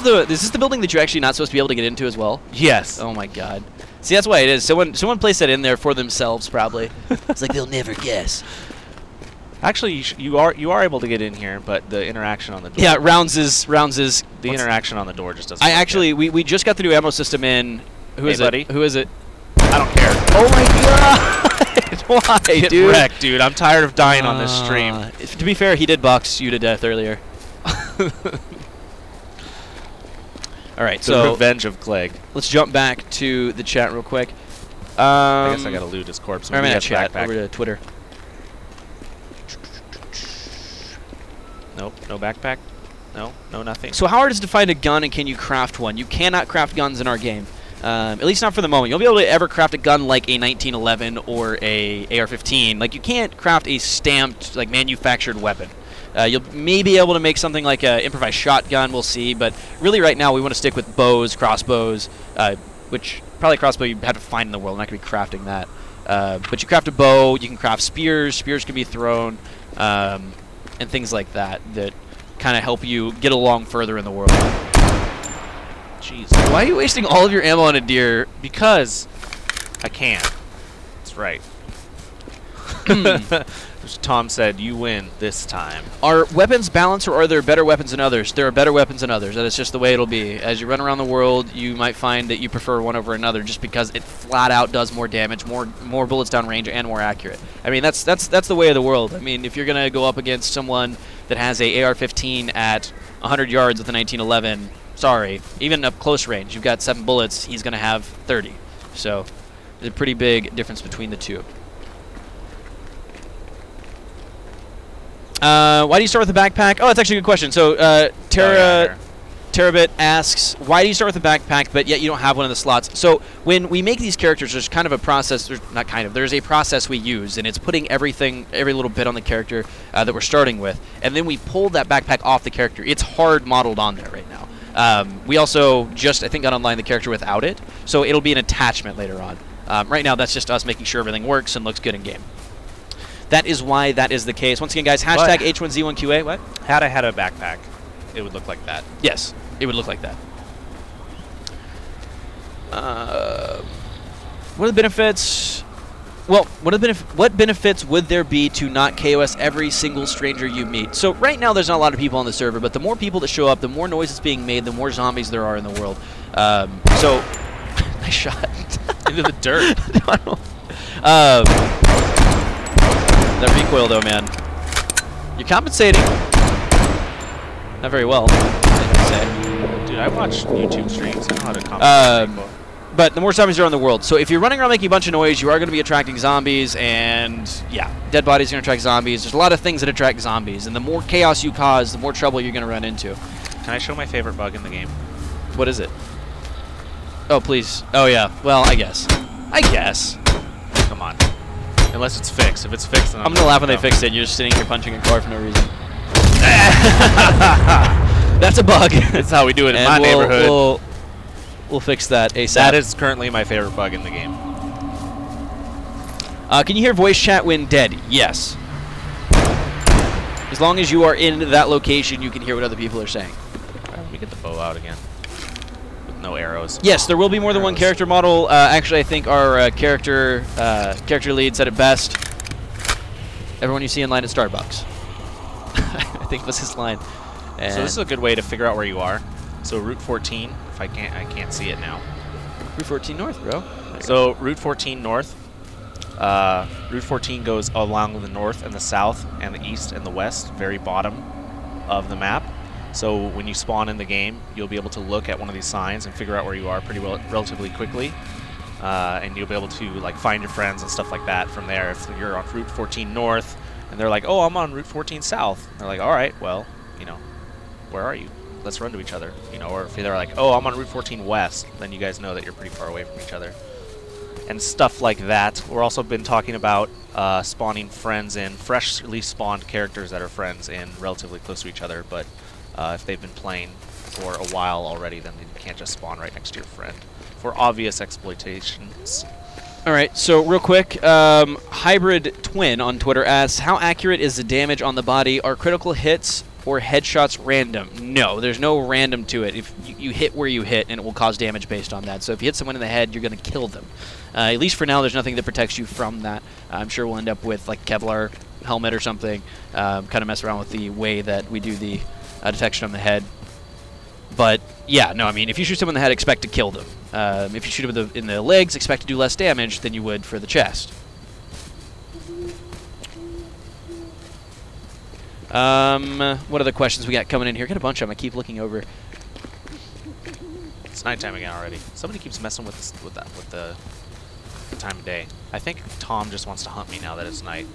is the building that you're actually not supposed to be able to get into as well. Yes. Oh my God. See, that's why it is. Someone placed that in there for themselves, probably. It's like they'll never guess. Actually, you are able to get in here, but the interaction on the door. Yeah, rounds is the interaction on the door just doesn't. I actually we just got the new ammo system in. Who is buddy? it? Who is it? I don't care. Oh my God. Why, Get dude? wrecked, dude. I'm tired of dying on this stream. To be fair, he did box you to death earlier. All right, so revenge of Clegg. Let's jump back to the chat real quick. I guess I gotta loot his corpse. I'm gonna chat over to Twitter. Nope, no backpack. No, nothing. So how hard is it to find a gun, and can you craft one? You cannot craft guns in our game. At least not for the moment. You'll be able to ever craft a gun like a 1911 or a AR-15. Like, you can't craft a stamped, like, manufactured weapon. You'll maybe be able to make something like an improvised shotgun, we'll see, but really right now we want to stick with bows, crossbows, which probably crossbow you have to find in the world. We're not going to be crafting that. But you craft a bow, you can craft spears, spears can be thrown, and things like that that kind of help you get along further in the world. Jeez. Why are you wasting all of your ammo on a deer? Because I can. That's right. As Tom said, you win this time. Are weapons balanced, or are there better weapons than others? There are better weapons than others. That is just the way it'll be. As you run around the world, you might find that you prefer one over another just because it flat out does more damage, more bullets down range, and more accurate. I mean, that's the way of the world. I mean, if you're gonna go up against someone that has a AR-15 at 100 yards with a 1911, sorry, even up close range, you've got 7 bullets, he's gonna have 30. So there's a pretty big difference between the two. Why do you start with a backpack? Oh, that's actually a good question. So, Terabit asks, why do you start with a backpack, but yet you don't have one of the slots? So, when we make these characters, there's kind of a process, there's a process we use, and it's putting every little bit on the character that we're starting with, and then we pull that backpack off the character. It's hard modeled on there right now. We also just, I think, got online the character without it, so it'll be an attachment later on. Right now, that's just us making sure everything works and looks good in game. That is why that is the case. Once again, guys, hashtag H1Z1QA. What? Had I had a backpack, it would look like that. Yes, it would look like that. What are the benefits? Well, what benefits would there be to not KOS every single stranger you meet? So right now, there's not a lot of people on the server, but the more people that show up, the more noise is being made, the more zombies there are in the world. So, nice shot. Into the dirt. That recoil, though, man. You're compensating. Not very well, I would say. Dude, I watch YouTube streams. I know how to compensate recoil. But the more zombies are on the world. So if you're running around making a bunch of noise, you are going to be attracting zombies, and yeah, dead bodies are going to attract zombies. There's a lot of things that attract zombies, and the more chaos you cause, the more trouble you're going to run into. Can I show my favorite bug in the game? What is it? Oh, please. Oh, yeah. Well, I guess. Come on. Unless it's fixed. If it's fixed, then I'm going to laugh when they fix it. You're just sitting here punching a car for no reason. That's a bug. That's how we do it in my neighborhood. We'll fix that ASAP. That is currently my favorite bug in the game. Can you hear voice chat when dead? Yes. As long as you are in that location, you can hear what other people are saying. Let me get the bow out again. With no arrows. Yes, there will be more than one character model. Actually, I think our character lead said it best. Everyone you see in line at Starbucks. I think was his line. And so this is a good way to figure out where you are. So Route 14, if I can't see it now. Route 14 North, bro. So Route 14 North. Route 14 goes along the north and the south and the east and the west, very bottom of the map. So when you spawn in the game, you'll be able to look at one of these signs and figure out where you are relatively quickly. And you'll be able to like find your friends and stuff like that from there. If you're on Route 14 North and they're like, oh, I'm on Route 14 South. They're like, all right, well, you know, where are you? Let's run to each other. You know, or if they're like, oh, I'm on Route 14 West, then you guys know that you're pretty far away from each other. And stuff like that. We're also been talking about spawning friends in, freshly spawned characters that are friends in relatively close to each other, but if they've been playing for a while already, then you can't just spawn right next to your friend for obvious exploitations. All right, so real quick, Hybrid Twin on Twitter asks, how accurate is the damage on the body? Are critical hits or headshots random? No, there's no random to it. If you hit where you hit, and it will cause damage based on that. So if you hit someone in the head, you're going to kill them. At least for now, there's nothing that protects you from that. I'm sure we'll end up with like Kevlar helmet or something, kind of mess around with the way that we do the detection on the head. But yeah, no, I mean, if you shoot someone in the head, expect to kill them. If you shoot them in the legs, expect to do less damage than you would for the chest. What other questions we got coming in here? Got a bunch of them. I keep looking over. It's nighttime again already. Somebody keeps messing with the time of day. I think Tom just wants to hunt me now that it's night.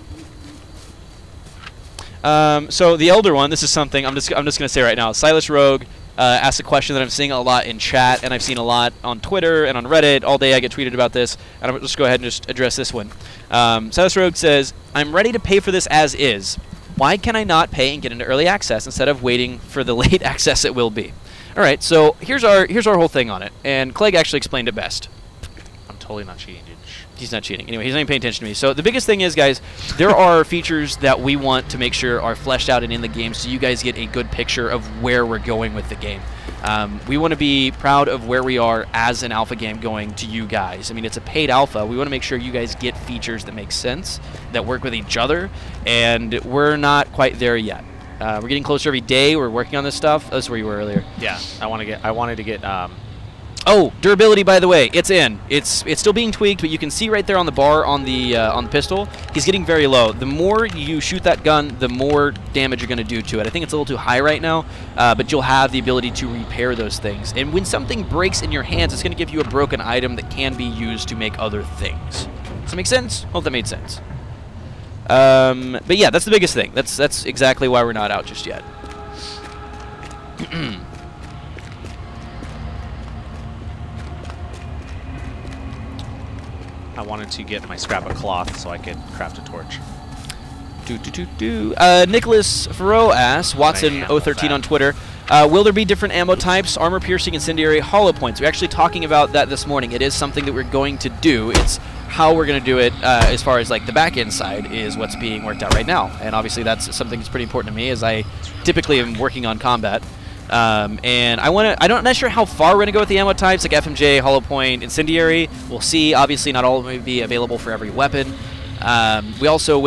So the Elder One, this is something I'm just gonna say right now. Silas Rogue asked a question that I'm seeing a lot in chat, and I've seen a lot on Twitter and on Reddit. All day I get tweeted about this, and I'm gonna just go ahead and just address this one. Silas Rogue says, "I'm ready to pay for this as is. Why can I not pay and get into early access instead of waiting for the late access it will be?" All right, so here's our whole thing on it, and Clegg actually explained it best. I'm totally not cheating, dude. He's not cheating. Anyway, he's not even paying attention to me. So the biggest thing is, guys, there are features that we want to make sure are fleshed out and in the game so you guys get a good picture of where we're going with the game. We want to be proud of where we are as an alpha game going to you guys. I mean, it's a paid alpha. We want to make sure you guys get features that make sense, that work with each other, and we're not quite there yet. We're getting closer every day. We're working on this stuff. That's where you were earlier. Yeah, I wanted to get oh, durability, by the way, it's in. It's still being tweaked, but you can see right there on the bar on the pistol, he's getting very low. The more you shoot that gun, the more damage you're going to do to it. I think it's a little too high right now, but you'll have the ability to repair those things. And when something breaks in your hands, it's going to give you a broken item that can be used to make other things. Does that make sense? Hope that made sense. But yeah, that's the biggest thing. That's exactly why we're not out just yet. I wanted to get my scrap of cloth so I could craft a torch. Nicholas Farrow asks, Watson013 on Twitter, will there be different ammo types, armor piercing, incendiary, hollow points? We're actually talking about that this morning. It is something that we're going to do. It's how we're going to do it as far as like the back end side is what's being worked out right now. And obviously that's something that's pretty important to me as I typically am working on combat. And I'm not sure how far we're going to go with the ammo types, like FMJ, hollow point, incendiary. We'll see. Obviously, not all of them will be available for every weapon. We also,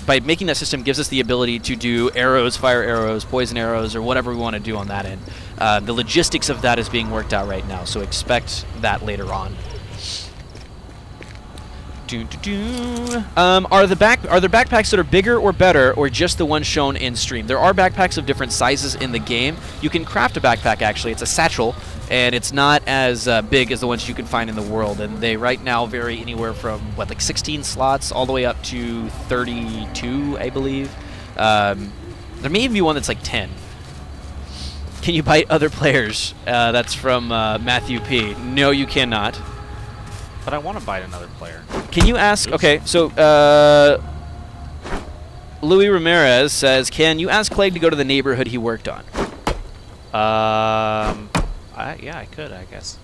by making that system, gives us the ability to do arrows, fire arrows, poison arrows, or whatever we want to do on that end. The logistics of that is being worked out right now, so expect that later on. Are there backpacks that are bigger or better, or just the ones shown in stream? There are backpacks of different sizes in the game. You can craft a backpack, actually. It's a satchel, and it's not as big as the ones you can find in the world. And they right now vary anywhere from, what, like 16 slots all the way up to 32, I believe. There may even be one that's like 10. Can you bite other players? That's from Matthew P. No, you cannot. But I want to bite another player. Can you ask? Okay, so Louis Ramirez says, can you ask Clegg to go to the neighborhood he worked on? Yeah, I could, I guess.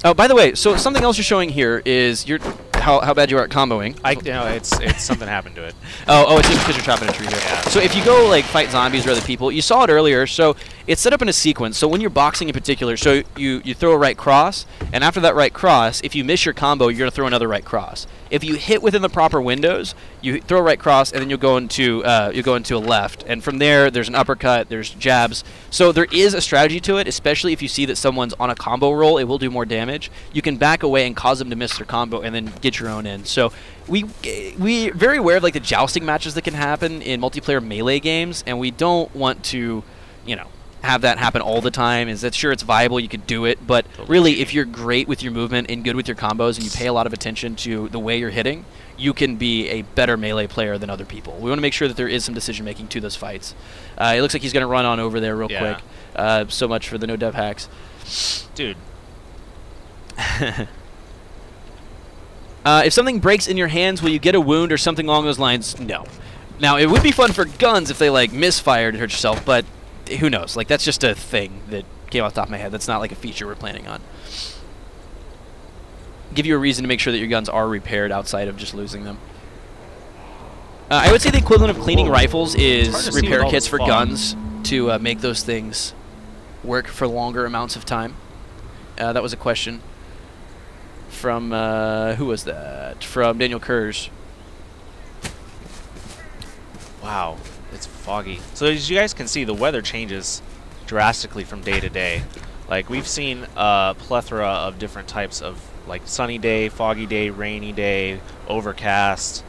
Oh, by the way, so something else you're showing here is how bad you are at comboing. It's something happened to it. Oh, it's just because you're chopping a tree here. Yeah. So if you go like fight zombies or other people, you saw it earlier. So it's set up in a sequence. So when you're boxing in particular, so you throw a right cross, and after that right cross, if you miss your combo, you're gonna throw another right cross. If you hit within the proper windows, you throw a right cross, and then you'll go into a left, and from there's an uppercut, there's jabs. So there is a strategy to it, especially if you see that someone's on a combo roll, it will do more damage. You can back away and cause them to miss their combo, and then get your own in. So we're very aware of like the jousting matches that can happen in multiplayer melee games, and we don't want to, have that happen all the time. Sure, it's viable, you could do it, but really, if you're great with your movement and good with your combos, and you pay a lot of attention to the way you're hitting, you can be a better melee player than other people. We want to make sure that there is some decision making to those fights. It looks like he's going to run on over there real quick. So much for the no dev hacks, dude. If something breaks in your hands, will you get a wound or something along those lines? No. Now, it would be fun for guns if they like misfired and hurt yourself, but who knows? Like, that's just a thing that came off the top of my head. That's not like a feature we're planning on. Give you a reason to make sure that your guns are repaired outside of just losing them. I would say the equivalent of cleaning rifles is repair kits for guns to make those things work for longer amounts of time. That was a question from, who was that? From Daniel Kurz. Wow, it's foggy. So as you guys can see, the weather changes drastically from day to day. Like, we've seen a plethora of different types of, like, sunny day, foggy day, rainy day, overcast.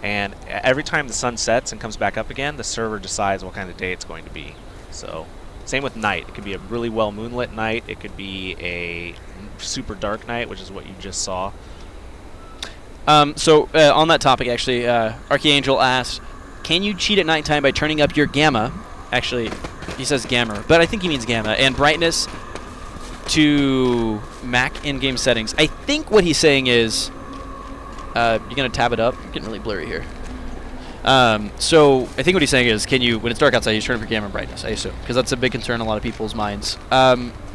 And every time the sun sets and comes back up again, the server decides what kind of day it's going to be. So, same with night. It could be a really well moonlit night. It could be a super dark night, which is what you just saw. So on that topic, actually, Archangel asked, can you cheat at nighttime by turning up your gamma? Actually, he says gamma, but I think he means gamma. And brightness to Mac in-game settings. I think what he's saying is, you're going to tab it up? I'm getting really blurry here. So I think what he's saying is, can you, when it's dark outside, you turn up your gamma brightness, I assume, because that's a big concern in a lot of people's minds.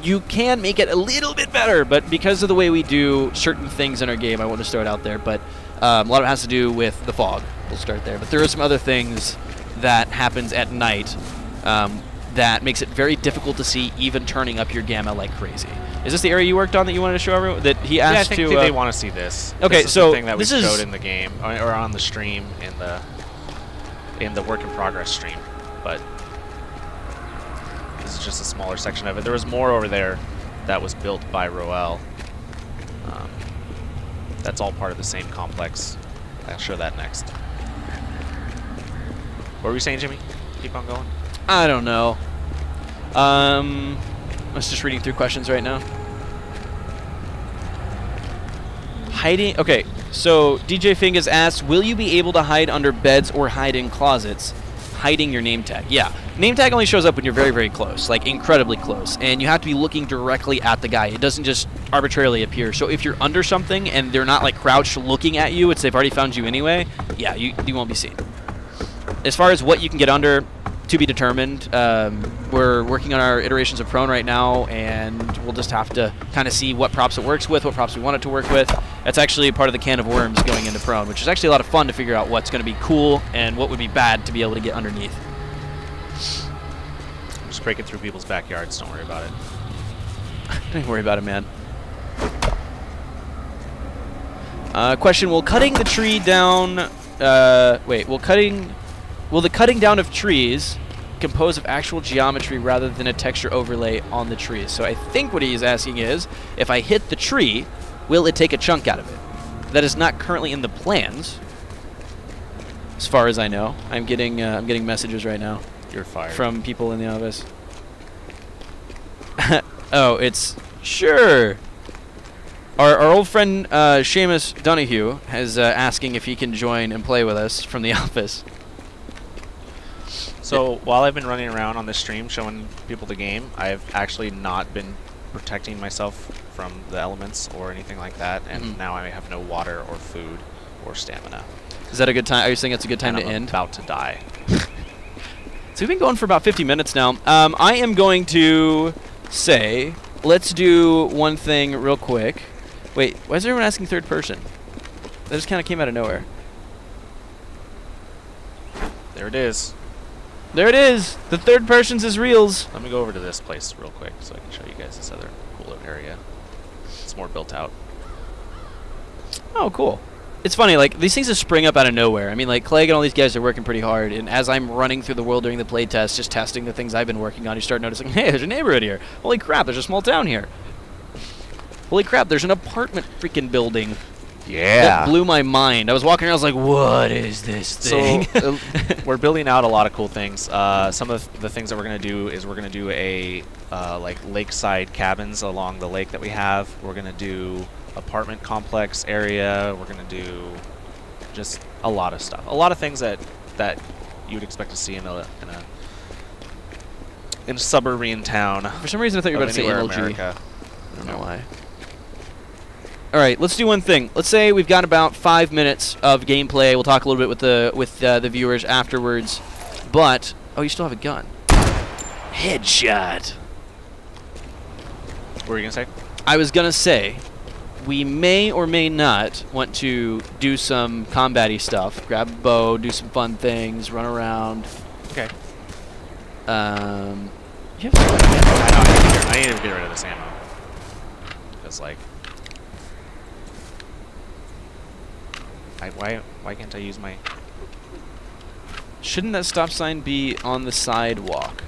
You can make it a little bit better, but because of the way we do certain things in our game, I won't just throw it out there, but a lot of it has to do with the fog. We'll start there. But there are some other things that happens at night that makes it very difficult to see, even turning up your gamma like crazy. Is this the area you worked on that you wanted to show everyone? That he asked to. They want to see this. Okay, this is so the thing that we showed in the game or on the stream in the work in progress stream, but this is just a smaller section of it. There was more over there that was built by Roel. That's all part of the same complex. I'll show that next. What were you saying, Jimmy? Keep on going. I don't know. I was just reading through questions right now. Hiding. Okay, so DJ Fingas asks, will you be able to hide under beds or hide in closets? Hiding your name tag. Yeah, name tag only shows up when you're very, very close, like incredibly close, and you have to be looking directly at the guy. It doesn't just arbitrarily appear. So if you're under something and they're not like crouched looking at you, they've already found you anyway, yeah, you won't be seen. As far as what you can get under, to be determined. We're working on our iterations of prone right now, and we'll just have to kind of see what props it works with, what props we want it to work with. That's actually part of the can of worms going into prone, which is actually a lot of fun to figure out what's going to be cool and what would be bad to be able to get underneath. I'm just breaking through people's backyards. Don't worry about it. Don't worry about it, man. Question: will cutting the tree down? Will the cutting down of trees compose of actual geometry rather than a texture overlay on the trees? So I think what he's asking is, if I hit the tree, will it take a chunk out of it? That is not currently in the plans, as far as I know. I'm getting messages right now. You're fired. From people in the office. Oh, it's sure. Our old friend Seamus Donahue is asking if he can join and play with us from the office. So while I've been running around on this stream showing people the game, I've actually not been protecting myself from the elements or anything like that, and now I have no water or food. or stamina. Is that a good time? Are you saying it's a good time to end? About to die. So we've been going for about 50 minutes now. I am going to say, let's do one thing real quick. Wait, why is everyone asking third person? That just kind of came out of nowhere. There it is. There it is. The third person's is reals. Let me go over to this place real quick so I can show you guys this other cool area. It's more built out. Oh, cool. It's funny, like, these things just spring up out of nowhere. I mean, like, Clegg and all these guys are working pretty hard, and as I'm running through the world during the playtest, just testing the things I've been working on, you start noticing, hey, there's a neighborhood here. Holy crap, there's a small town here. Holy crap, there's an apartment freaking building. Yeah. That blew my mind. I was walking around, I was like, what is this thing? So, we're building out a lot of cool things. Some of the things that we're going to do is we're going to do a, like, lakeside cabins along the lake that we have. We're going to do apartment complex area. We're going to do just a lot of stuff. A lot of things that you would expect to see in a suburban town. For some reason, I thought you were about to say MLG. America. I don't know why. All right, let's do one thing. Let's say we've got about 5 minutes of gameplay. We'll talk a little bit with the viewers afterwards. But oh, you still have a gun. Headshot. What were you gonna say? I was gonna say, we may or may not want to do some combat-y stuff. Grab a bow, do some fun things, run around. Okay. You have I need to get rid of this ammo. Because, like, why can't I use my... Shouldn't that stop sign be on the sidewalk?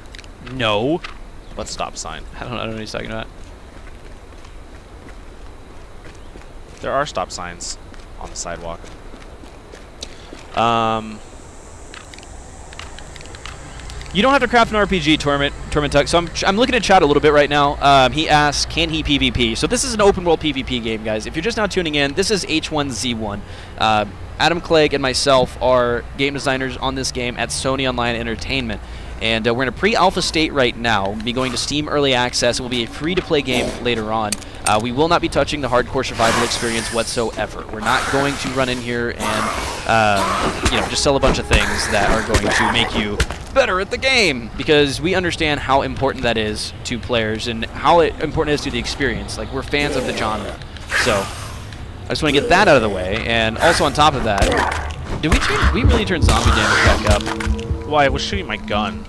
No. What stop sign? I don't know what he's talking about. There are stop signs on the sidewalk. You don't have to craft an RPG, Tormentuck. So I'm looking at chat a little bit right now. He asks, can he PvP? So this is an open world PvP game, guys. If you're just now tuning in, this is H1Z1. Adam Clegg and myself are game designers on this game at Sony Online Entertainment. And we're in a pre-alpha state right now. We'll be going to Steam Early Access. It will be a free-to-play game later on. We will not be touching the hardcore survival experience whatsoever. We're not going to run in here and you know, just sell a bunch of things that are going to make you better at the game, because we understand how important that is to players and how important it is to the experience. Like, we're fans of the genre. So I just want to get that out of the way. And also on top of that, did we really turn zombie damage back up? Well, I was shooting my gun,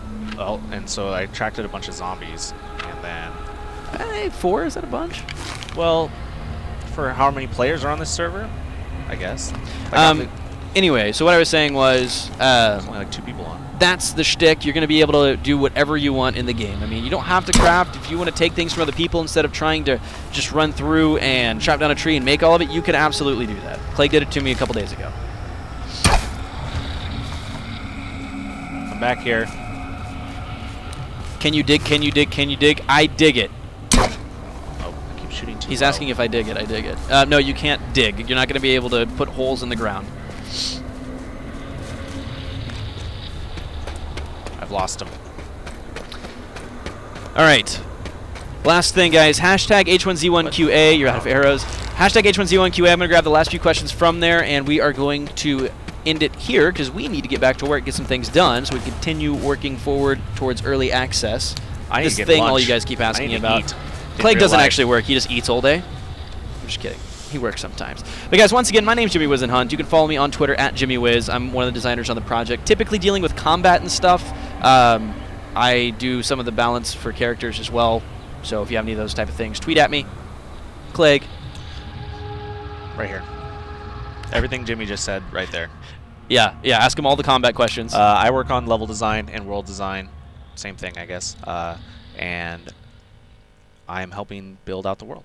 and so I attracted a bunch of zombies, and then... Hey, 4? Is that a bunch? Well, for how many players are on this server, I guess. Anyway, so what I was saying was... there's only like 2 people on. That's the shtick. You're going to be able to do whatever you want in the game. I mean, you don't have to craft. If you want to take things from other people instead of trying to just run through and chop down a tree and make all of it, you can absolutely do that. Clegg did it to me a couple days ago. I'm back here. Can you dig? Can you dig? Can you dig? I dig it. Oh, I keep shooting too He's low. asking if I dig it. I dig it. No, you can't dig. You're not going to be able to put holes in the ground. I've lost him. All right. Last thing, guys. Hashtag H1Z1QA. You're out of arrows. Hashtag H1Z1QA. I'm going to grab the last few questions from there, and we are going to end it here because we need to get back to work, get some things done, so we continue working forward towards early access. This thing all you guys keep asking me about. Clegg doesn't actually work. He just eats all day. I'm just kidding. He works sometimes. But guys, once again, my name's Jimmy Wizenhunt. You can follow me on Twitter at JimmyWiz. I'm one of the designers on the project, typically dealing with combat and stuff. I do some of the balance for characters as well. So if you have any of those type of things, tweet at me. Clegg. Right here. Everything Jimmy just said right there. Yeah, ask him all the combat questions. I work on level design and world design. Same thing, I guess. And I'm helping build out the world.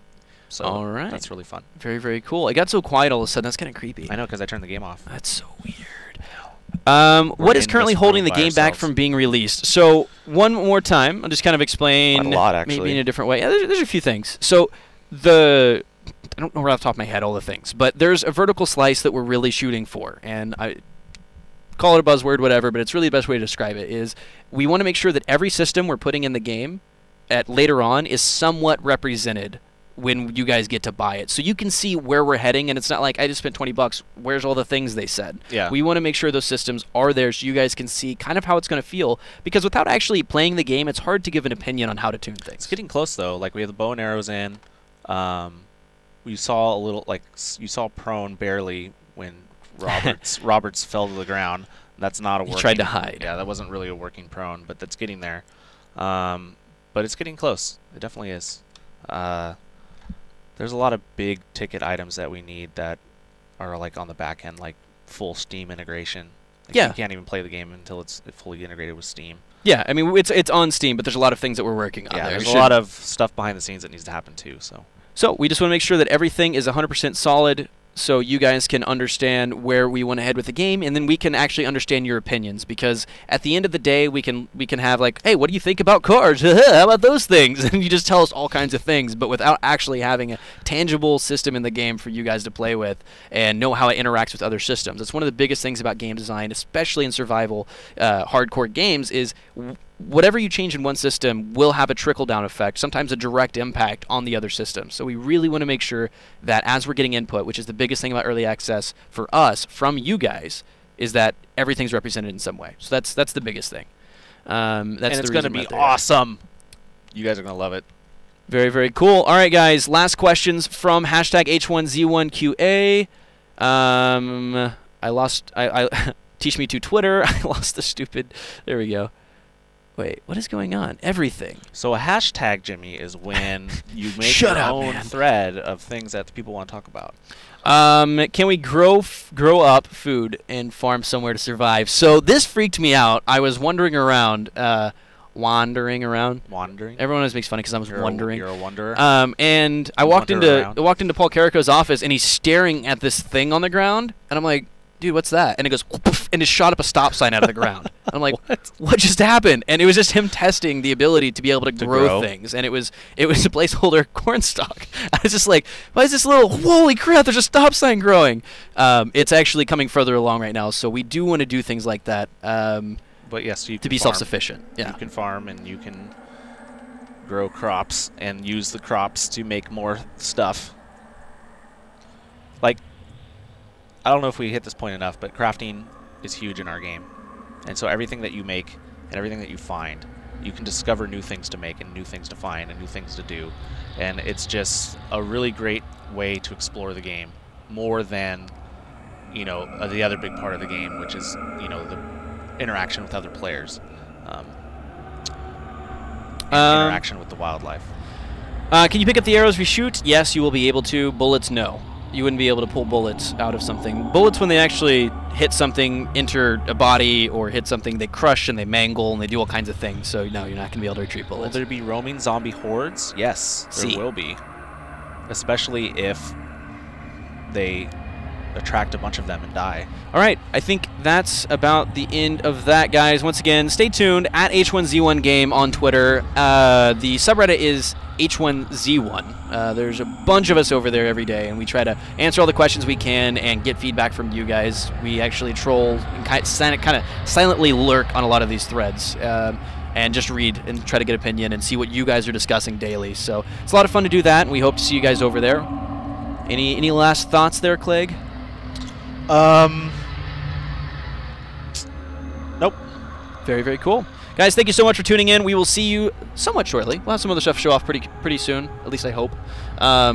So all right. That's really fun. Very, very cool. It got so quiet all of a sudden. That's kind of creepy. I know, because I turned the game off. That's so weird. What is currently holding the game back from being released? So one more time, I'll just kind of explain a lot, actually. maybe in a different way. Yeah, there's a few things. So I don't know right off the top of my head all the things, but there's a vertical slice that we're really shooting for, and I call it a buzzword, whatever, but it's really the best way to describe it is we want to make sure that every system we're putting in the game at later on is somewhat represented when you guys get to buy it, so you can see where we're heading. And it's not like I just spent $20. Where's all the things they said? Yeah. We want to make sure those systems are there so you guys can see kind of how it's going to feel. Because without actually playing the game, it's hard to give an opinion on how to tune things. It's getting close though. Like we have the bow and arrows in. We saw a little you saw prone barely when Roberts fell to the ground. That's not a working. He tried to hide. Yeah, that wasn't really a working prone, but that's getting there. But it's getting close. It definitely is. There's a lot of big ticket items that we need that are like on the back end, like full Steam integration. Like Yeah. You can't even play the game until it's fully integrated with Steam. Yeah, I mean, it's on Steam, but there's a lot of things that we're working on there. There's a lot of stuff behind the scenes that needs to happen too. So we just want to make sure that everything is 100% solid, so you guys can understand where we want to head with the game, and then we can actually understand your opinions. Because at the end of the day, we can have like, hey, what do you think about cars? How about those things? And you just tell us all kinds of things, but without actually having a tangible system in the game for you guys to play with and know how it interacts with other systems. It's one of the biggest things about game design, especially in survival hardcore games, is whatever you change in one system will have a trickle-down effect, sometimes a direct impact on the other systems. So we really want to make sure that as we're getting input, which is the biggest thing about early access for us from you guys, is that everything's represented in some way. So that's the biggest thing. And it's going to be awesome. You guys are going to love it. Very, very cool. All right, guys. Last questions from hashtag H1Z1QA. I teach me to Twitter. I lost the stupid. There we go. Wait, what is going on? Everything. So a hashtag, Jimmy, is when you make your own thread of things that people want to talk about. Can we grow up food and farm somewhere to survive? So this freaked me out. I was wandering around. Wandering? Everyone always makes fun because I was wondering. You're a wanderer. And I walked into Paul Carrico's office, and he's staring at this thing on the ground, and I'm like, dude, what's that? And it goes, and it shot up a stop sign out of the ground. And I'm like, what just happened? And it was just him testing the ability to be able to grow things. And it was a placeholder corn stalk. I was just like, why is this little, holy crap, there's a stop sign growing. It's actually coming further along right now, so we do want to do things like that. But yes, to be self-sufficient. Yeah. You can farm and you can grow crops and use the crops to make more stuff. Like, I don't know if we hit this point enough, but crafting is huge in our game. And so everything that you make and everything that you find, you can discover new things to make and new things to find and new things to do. And it's just a really great way to explore the game more than, you know, the other big part of the game, which is, you know, the interaction with other players. Interaction with the wildlife. Can you pick up the arrows we shoot? Yes, you will be able to. Bullets, no. You wouldn't be able to pull bullets out of something. Bullets, when they actually hit something, enter a body, or hit something, they crush and they mangle and they do all kinds of things. So, no, you're not going to be able to retrieve bullets. Will there be roaming zombie hordes? Yes, there will be. Especially if they attract a bunch of them and die. All right, I think that's about the end of that, guys. Once again, stay tuned at H1Z1 Game on Twitter. The subreddit is H1Z1. There's a bunch of us over there every day, and we try to answer all the questions we can and get feedback from you guys. We actually troll and kind of silently lurk on a lot of these threads. And just read and try to get opinion and see what you guys are discussing daily. So it's a lot of fun to do that, and we hope to see you guys over there. Any last thoughts there, Clegg? Nope. Very, very cool. Guys, thank you so much for tuning in. We will see you somewhat shortly. We'll have some other stuff show off pretty soon, at least I hope.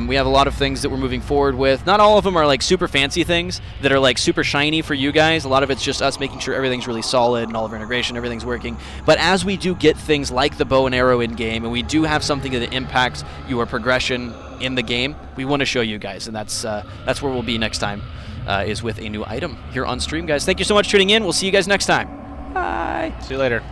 We have a lot of things that we're moving forward with. Not all of them are like super fancy things that are like super shiny for you guys. A lot of it's just us making sure everything's really solid and all of our integration, everything's working. But as we do get things like the bow and arrow in game, and we do have something that impacts your progression in the game, we want to show you guys, and that's where we'll be next time. Is with a new item here on stream, guys. Thank you so much for tuning in. We'll see you guys next time. Bye. See you later.